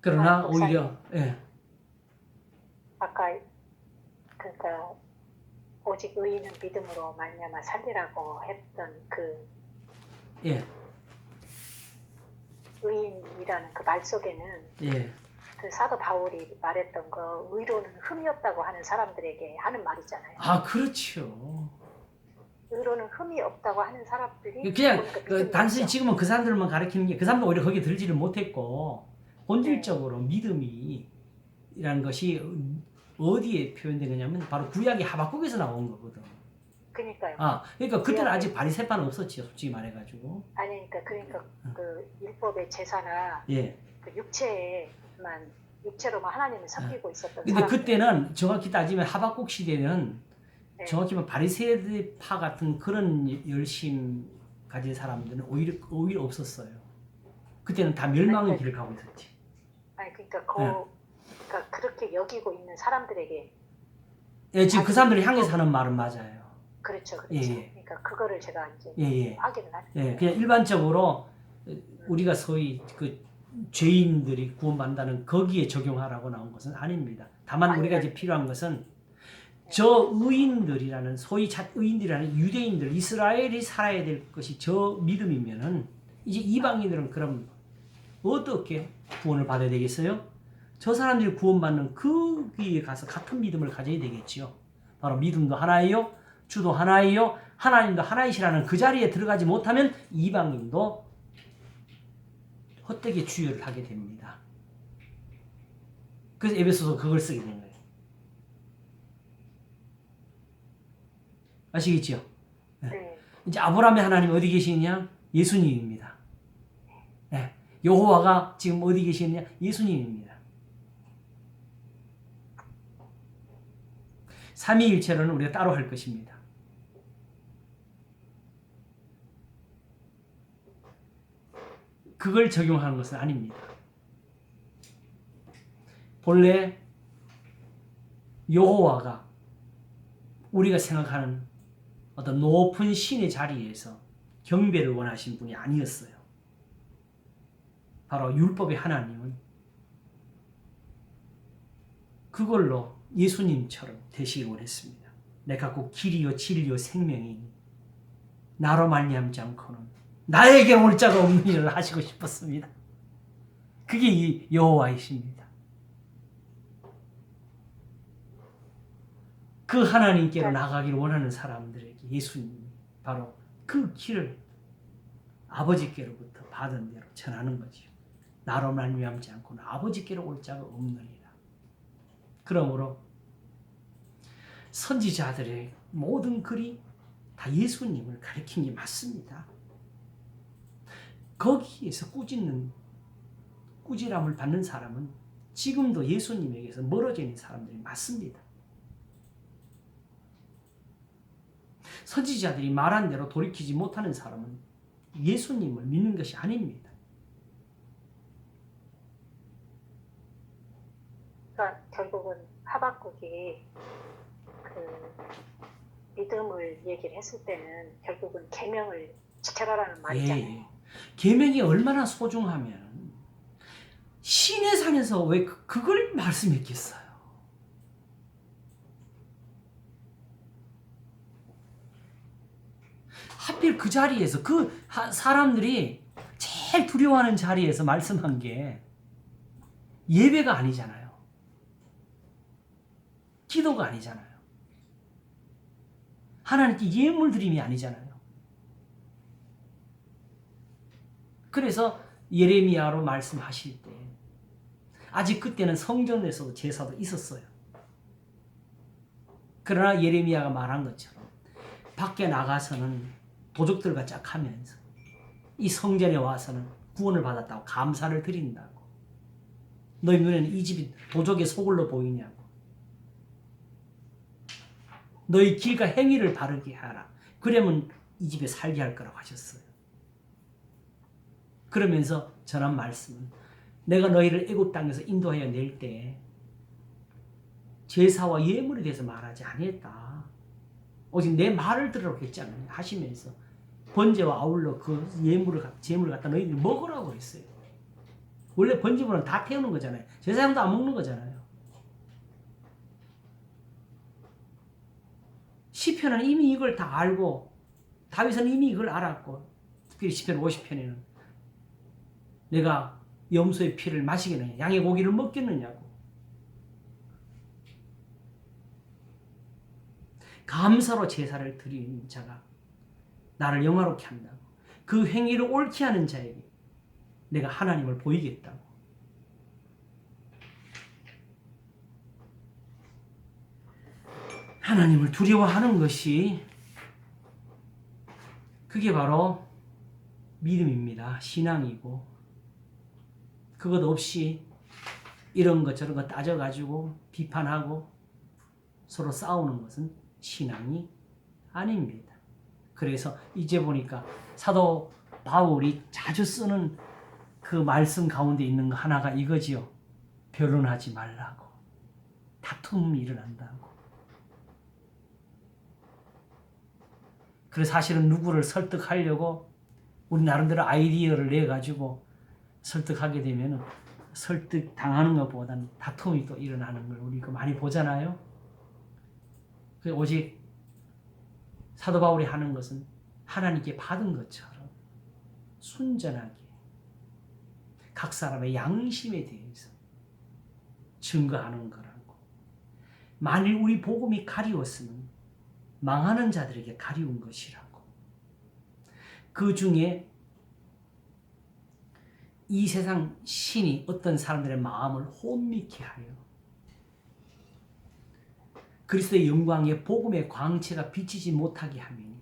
그러나 오히려 예. 아까 그러니까 오직 의인은 믿음으로 말미암아 살리라고 했던 그 예. 의인이라는 그 말 속에는 예. 그 사도 바울이 말했던 거 의로는 흠이 없다고 하는 사람들에게 하는 말이잖아요. 아, 그렇죠. 의로는 흠이 없다고 하는 사람들이 그냥 그러니까 그 믿음이 단순히 없죠. 지금은 그 사람들만 가르치는 게 그 사람도 오히려 거기에 들지를 못했고 본질적으로 믿음이라는 것이 어디에 표현되느냐면 바로 구약의 하박국에서 나온 거거든. 그러니까요. 아, 그러니까 그때는 구약에- 아직 바리새파는 없었지요, 솔직히 말해가지고. 아니 그러니까 그 율법의 제사나 예. 그 육체로만 하나님을 섬기고 있었던 근데 사람들. 그때는 정확히 따지면 하박국 시대는 네. 정확히 말하면 바리새파 같은 그런 열심 가진 사람들은 오히려 없었어요. 그때는 다 멸망의 길을 가고 있었지. 아니 네. 그러니까 그렇게 여기고 있는 사람들에게 예, 지금 그 사람들이 향해서 하는 말은 맞아요. 그렇죠. 예, 예. 그러니까 그거를 제가 이제 예, 예. 확인을 하는 예, 그냥 일반적으로 우리가 소위 그 죄인들이 구원받는다는 거기에 적용하라고 나온 것은 아닙니다. 다만 우리가 이제 필요한 것은 저 의인들이라는 소위 의인들이라는 유대인들 이스라엘이 살아야 될 것이 저 믿음이면은 이제 이방인들은 그럼 어떻게 구원을 받아야 되겠어요? 저 사람들이 구원받는 거기에 가서 같은 믿음을 가져야 되겠지요. 바로 믿음도 하나예요. 주도 하나예요. 하나님도 하나이시라는 그 자리에 들어가지 못하면 이방인도 헛되게 주여를 하게 됩니다. 그래서 에베소서 그걸 쓰게 된 거예요. 아시겠지요? 네. 이제 아브라함의 하나님 어디 계시느냐? 예수님입니다. 네. 여호와가 지금 어디 계시느냐? 예수님입니다. 삼위일체로는 우리가 따로 할 것입니다. 그걸 적용하는 것은 아닙니다. 본래 여호와가 우리가 생각하는 어떤 높은 신의 자리에서 경배를 원하신 분이 아니었어요. 바로 율법의 하나님은 그걸로 예수님처럼 되시길 원했습니다. 내가 곧 길이요 진리요 생명이니 나로 말미암지 않고는 나에게 올 자가 없는 일을 하시고 싶었습니다. 그게 이 여호와이십니다. 그 하나님께로 나가기를 원하는 사람들에게 예수님이 바로 그 길을 아버지께로부터 받은 대로 전하는 거지요. 나로 말미암지 않고는 아버지께로 올 자가 없느니라. 그러므로 선지자들의 모든 글이 다 예수님을 가리킨 게 맞습니다. 거기에서 꾸지람을 받는 사람은 지금도 예수님에게서 멀어져 있는 사람들이 맞습니다. 선지자들이 말한 대로 돌이키지 못하는 사람은 예수님을 믿는 것이 아닙니다. 그러니까 결국은 하박국이 그 믿음을 얘기를 했을 때는 결국은 계명을 지켜라라는 말이잖아요. 예. 계명이 얼마나 소중하면 신의 산에서 왜 그걸 말씀했겠어요? 하필 그 자리에서 그 사람들이 제일 두려워하는 자리에서 말씀한 게 예배가 아니잖아요. 기도가 아니잖아요. 하나님께 예물 드림이 아니잖아요. 그래서 예레미야로 말씀하실 때 아직 그때는 성전에서도 제사도 있었어요. 그러나 예레미야가 말한 것처럼 밖에 나가서는 도적들과 짝하면서 이 성전에 와서는 구원을 받았다고 감사를 드린다고. 너희 눈에는 이 집이 도적의 소굴로 보이냐고. 너희 길과 행위를 바르게 하라. 그러면 이 집에 살게 할 거라고 하셨어요. 그러면서 전한 말씀은 내가 너희를 애굽 땅에서 인도하여 낼 때 제사와 예물에 대해서 말하지 아니했다. 오직 내 말을 들으라고 했지 않느냐 하시면서 번제와 아울러 그 제물을 갖다 너희들이 먹으라고 했어요. 원래 번제물은 다 태우는 거잖아요. 제사장도 안 먹는 거잖아요. 시편은 이미 이걸 다 알고 다윗은 이미 이걸 알았고 특별히 시편 50편에는 내가 염소의 피를 마시겠느냐 양의 고기를 먹겠느냐고 감사로 제사를 드리는 자가 나를 영화롭게 한다고 그 행위를 옳게 하는 자에게 내가 하나님을 보이겠다고. 하나님을 두려워하는 것이 그게 바로 믿음입니다. 신앙이고 그것 없이 이런 것 저런 거 따져가지고 비판하고 서로 싸우는 것은 신앙이 아닙니다. 그래서 이제 보니까 사도 바울이 자주 쓰는 그 말씀 가운데 있는 거 하나가 이거지요. 변론하지 말라고. 다툼이 일어난다고. 그래서 사실은 누구를 설득하려고 우리 나름대로 아이디어를 내가지고 설득하게 되면 설득 당하는 것보다는 다툼이 또 일어나는 걸 우리가 많이 보잖아요. 오직 사도 바울이 하는 것은 하나님께 받은 것처럼 순전하게 각 사람의 양심에 대해서 증거하는 거라고. 만일 우리 복음이 가리웠으면 망하는 자들에게 가리운 것이라고. 그 중에 이 세상 신이 어떤 사람들의 마음을 혼미케 하여 그리스도의 영광의 복음의 광채가 비치지 못하게 하면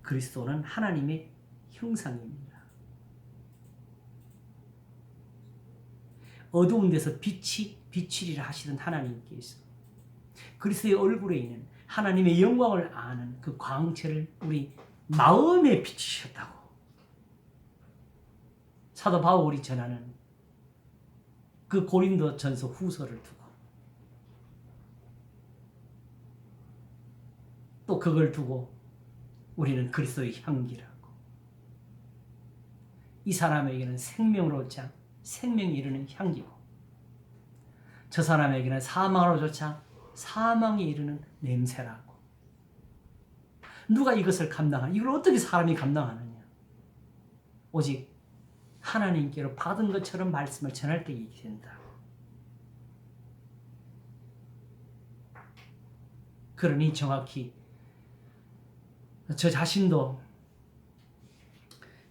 그리스도는 하나님의 형상입니다. 어두운 데서 빛이 비치리라 하시던 하나님께서 그리스도의 얼굴에 있는 하나님의 영광을 아는 그 광채를 우리 마음에 비치셨다고. 사도 바울이 전하는 그 고린도전서 후서를 두고 또 그걸 두고 우리는 그리스도의 향기라고. 이 사람에게는 생명으로조차 생명이 이르는 향기고 저 사람에게는 사망으로조차 사망에 이르는 냄새라고. 누가 이것을 감당하냐? 이걸 어떻게 사람이 감당하느냐? 오직 하나님께로 받은 것처럼 말씀을 전할 때 이게 된다. 그러니 정확히 저 자신도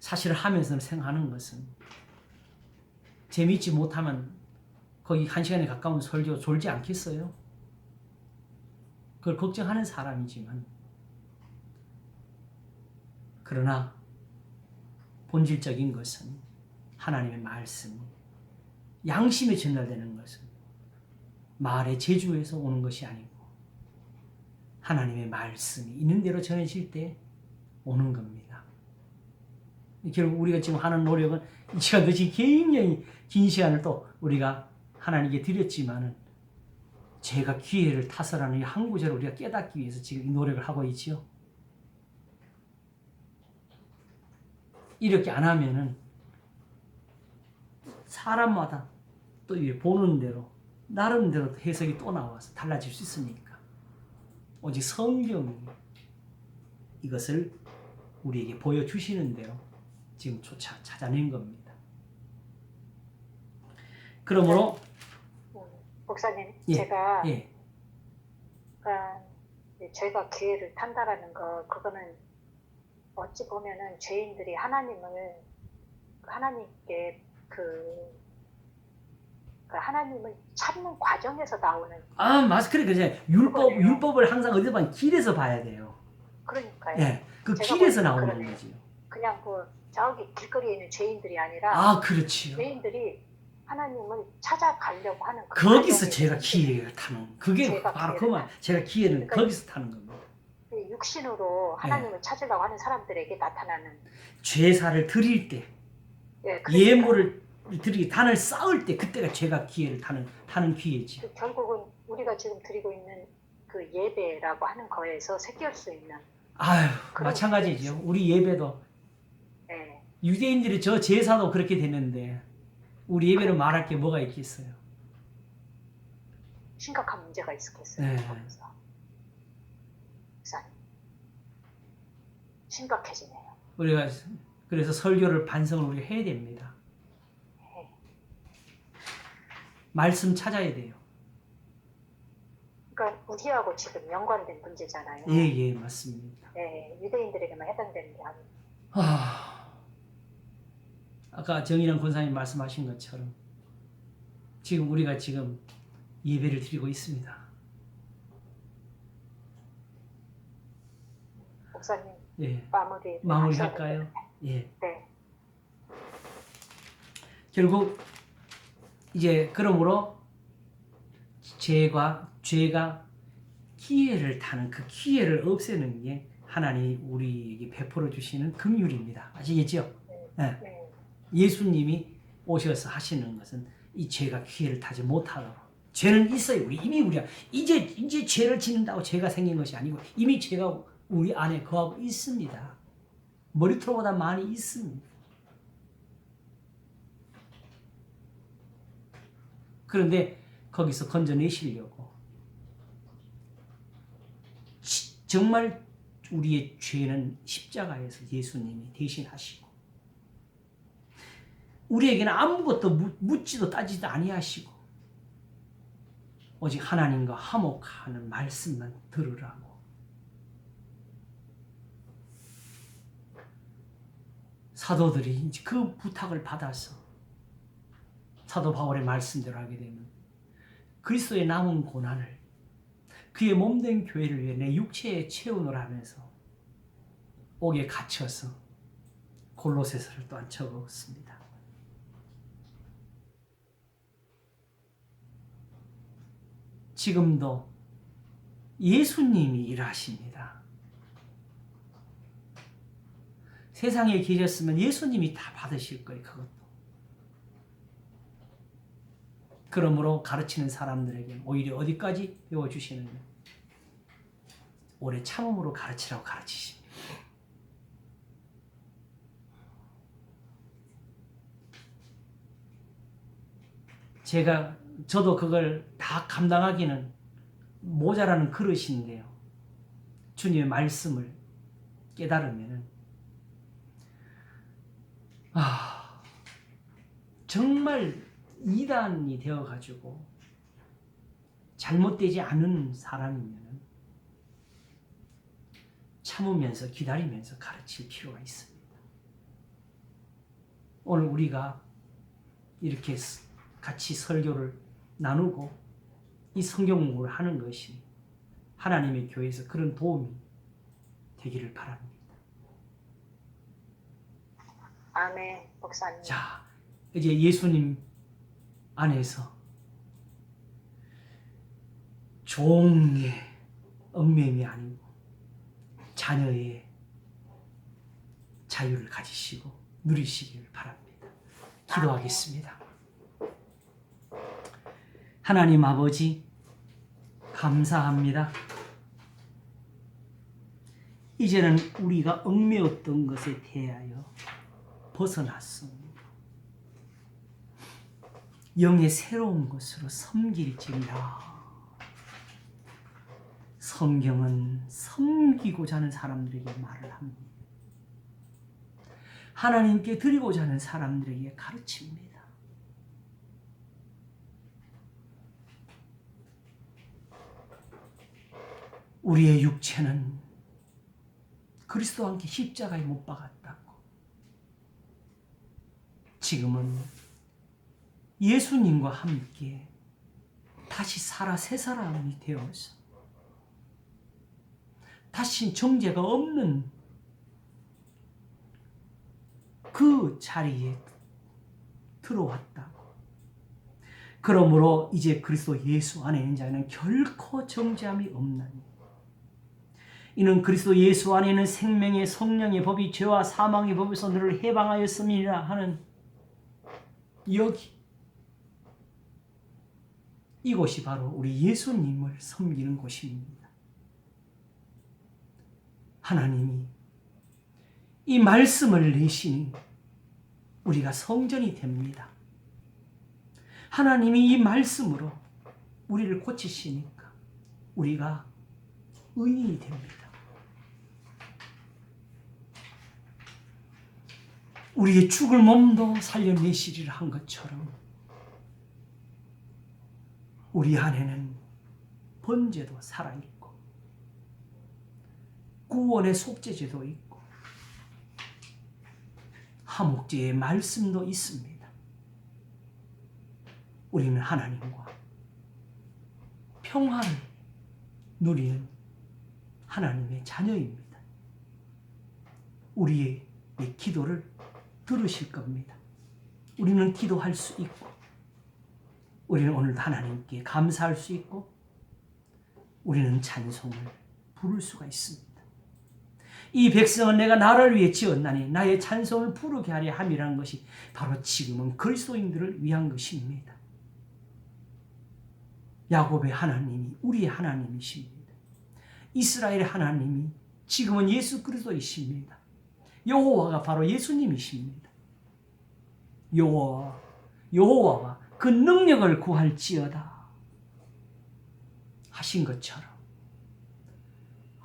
사실을 하면서 생각하는 것은 재미있지 못하면 거기 1시간에 가까운 설교 졸지 않겠어요? 그걸 걱정하는 사람이지만 그러나 본질적인 것은 하나님의 말씀이 양심에 전달되는 것은 말의 재주에서 오는 것이 아니고 하나님의 말씀이 있는 대로 전해질 때 오는 겁니다. 결국 우리가 지금 하는 노력은 이 시간도 지금 굉장히 긴 시간을 또 우리가 하나님께 드렸지만은 죄가 기회를 타서라는 이 한 구절을 우리가 깨닫기 위해서 지금 이 노력을 하고 있지요. 이렇게 안 하면은 사람마다 또 보는 대로 나름대로 해석이 또 나와서 달라질 수 있으니까 오직 성경이 이것을 우리에게 보여주시는 대로 지금 조차 찾아낸 겁니다. 그러므로 목사님, 예, 제가 예, 죄가 기회를 탄다라는 거, 그거는 어찌 보면은 죄인들이 하나님께 하나님을 찾는 과정에서 나오는. 맞아. 그러니까 이제 율법을 항상 어디 보면 길에서 봐야 돼요. 그러니까요. 예, 그 제가 길에서 보기에는 나오는 그러네요. 거지요. 그냥 저기 길거리에 있는 죄인들이 아니라 그렇지요. 죄인들이 하나님을 찾아가려고 하는 그 거기서 과정에서 제가 기회를 타는 그게 제가 바로 기회를 그만. 제가 기회는 그러니까 거기서 타는 겁니다. 육신으로 하나님을 찾으려고 하는 사람들에게 나타나는. 죄사를 드릴 때, 예, 그러니까 예물을 드리기, 단을 쌓을 때 그때가 제가 기회를 타는 기회지. 결국은 우리가 지금 드리고 있는 그 예배라고 하는 거에서 새길 수 있는. 그런 마찬가지죠. 우리 예배도 예, 유대인들이 저 제사도 그렇게 됐는데 우리 예배는 말할 게 뭐가 있겠어요? 심각한 문제가 있었겠어요. 네. 거기서. 목사님, 심각해지네요. 우리가 그래서 설교를 반성을 우리가 해야 됩니다. 예. 말씀 찾아야 돼요. 그러니까 우리하고 지금 연관된 문제잖아요. 예, 맞습니다. 예, 유대인들에게만 해당되는 게 아니고. 아까 정인환 권사님 말씀하신 것처럼 지금 우리가 지금 예배를 드리고 있습니다. 목사님, 예, 마무리할까요? 예. 네. 결국 이제 그러므로 죄가 기회를 타는 그 기회를 없애는 게 하나님이 우리에게 베풀어 주시는 긍휼입니다. 아시겠죠? 예. 네. 예수님이 오셔서 하시는 것은 이 죄가 기회를 타지 못하도록. 죄는 있어요. 우리가 이제 죄를 짓는다고 죄가 생긴 것이 아니고 이미 죄가 우리 안에 거하고 있습니다. 머리털보다 많이 있습니다. 그런데 거기서 건져내시려고 정말 우리의 죄는 십자가에서 예수님이 대신하시고 우리에게는 아무것도 묻지도 따지도 아니하시고 오직 하나님과 화목하는 말씀만 들으라고 사도들이 이제 그 부탁을 받아서 사도 바울의 말씀대로 하게 되면 그리스도의 남은 고난을 그의 몸된 교회를 위해 내 육체의 체온을 하면서 옥에 갇혀서 골로새서를 또한 적었습니다. 지금도 예수님이 일하십니다. 세상에 계셨으면 예수님이 다 받으실 거예요. 그것도. 그러므로 가르치는 사람들에게 오히려 어디까지 배워주시느냐. 오래 참음으로 가르치라고 가르치십니다. 저도 그걸 다 감당하기는 모자라는 그릇인데요. 주님의 말씀을 깨달으면 정말 이단이 되어가지고 잘못되지 않은 사람이면 참으면서 기다리면서 가르칠 필요가 있습니다. 오늘 우리가 이렇게 같이 설교를 나누고 이 성경 공부를 하는 것이 하나님의 교회에서 그런 도움이 되기를 바랍니다. 아멘, 목사님. 자, 이제 예수님 안에서 종의 얽매임이 아니고 자녀의 자유를 가지시고 누리시기를 바랍니다. 기도하겠습니다. 하나님 아버지, 감사합니다. 이제는 우리가 얽매였던 것에 대하여 벗어났습니다. 영의 새로운 것으로 섬길지니라. 성경은 섬기고자 하는 사람들에게 말을 합니다. 하나님께 드리고자 하는 사람들에게 가르칩니다. 우리의 육체는 그리스도와 함께 십자가에 못 박았다고. 지금은 예수님과 함께 다시 살아 새 사람이 되어서 다시 정죄가 없는 그 자리에 들어왔다고. 그러므로 이제 그리스도 예수 안에 있는 자는 결코 정죄함이 없나니 이는 그리스도 예수 안에 있는 생명의 성령의 법이 죄와 사망의 법에서 너를 해방하였음이라 하는 여기 이곳이 바로 우리 예수님을 섬기는 곳입니다. 하나님이 이 말씀을 내시니 우리가 성전이 됩니다. 하나님이 이 말씀으로 우리를 고치시니까 우리가 의인이 됩니다. 우리의 죽을 몸도 살려내시리라 한 것처럼 우리 안에는 번제도 살아있고 구원의 속죄제도 있고 하목제의 말씀도 있습니다. 우리는 하나님과 평화를 누리는 하나님의 자녀입니다. 우리의 기도를 들으실 겁니다. 우리는 기도할 수 있고 우리는 오늘 하나님께 감사할 수 있고 우리는 찬송을 부를 수가 있습니다. 이 백성은 내가 나를 위해 지었나니 나의 찬송을 부르게 하려 함이라는 것이 바로 지금은 그리스도인들을 위한 것입니다. 야곱의 하나님이 우리의 하나님이십니다. 이스라엘의 하나님이 지금은 예수 그리스도이십니다. 여호와가 바로 예수님이십니다. 여호와와 그 능력을 구할지어다 하신 것처럼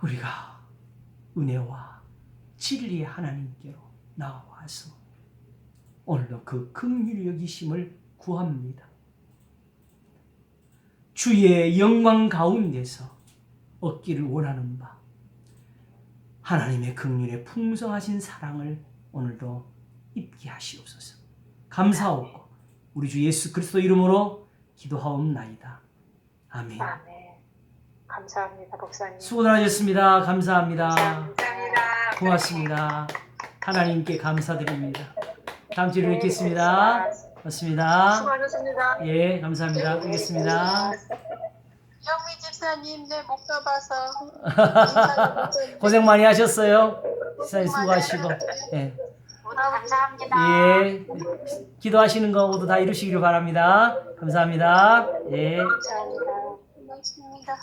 우리가 은혜와 진리의 하나님께로 나와서 오늘도 그 긍휼히 여기심을 구합니다. 주의 영광 가운데서 얻기를 원하는 바 하나님의 긍휼의 풍성하신 사랑을 오늘도 입게 하시옵소서. 감사하고 우리 주 예수 그리스도 이름으로 기도하옵나이다. 아멘. 아멘. 감사합니다, 목사님. 수고들 하셨습니다. 감사합니다. 감사합니다. 고맙습니다. 하나님께 감사드립니다. 다음 주에 뵙겠습니다. 고맙습니다. 수고하셨습니다. 예, 감사합니다. 뵙겠습니다. 영미 집사님, 내 목 잡아서. 고생 많이 하셨어요. 집사님 수고하시고. 예. 모두 감사합니다. 예. 기도하시는 거 모두 다 이루시기를 바랍니다. 감사합니다. 예. 감사합니다. 고맙습니다.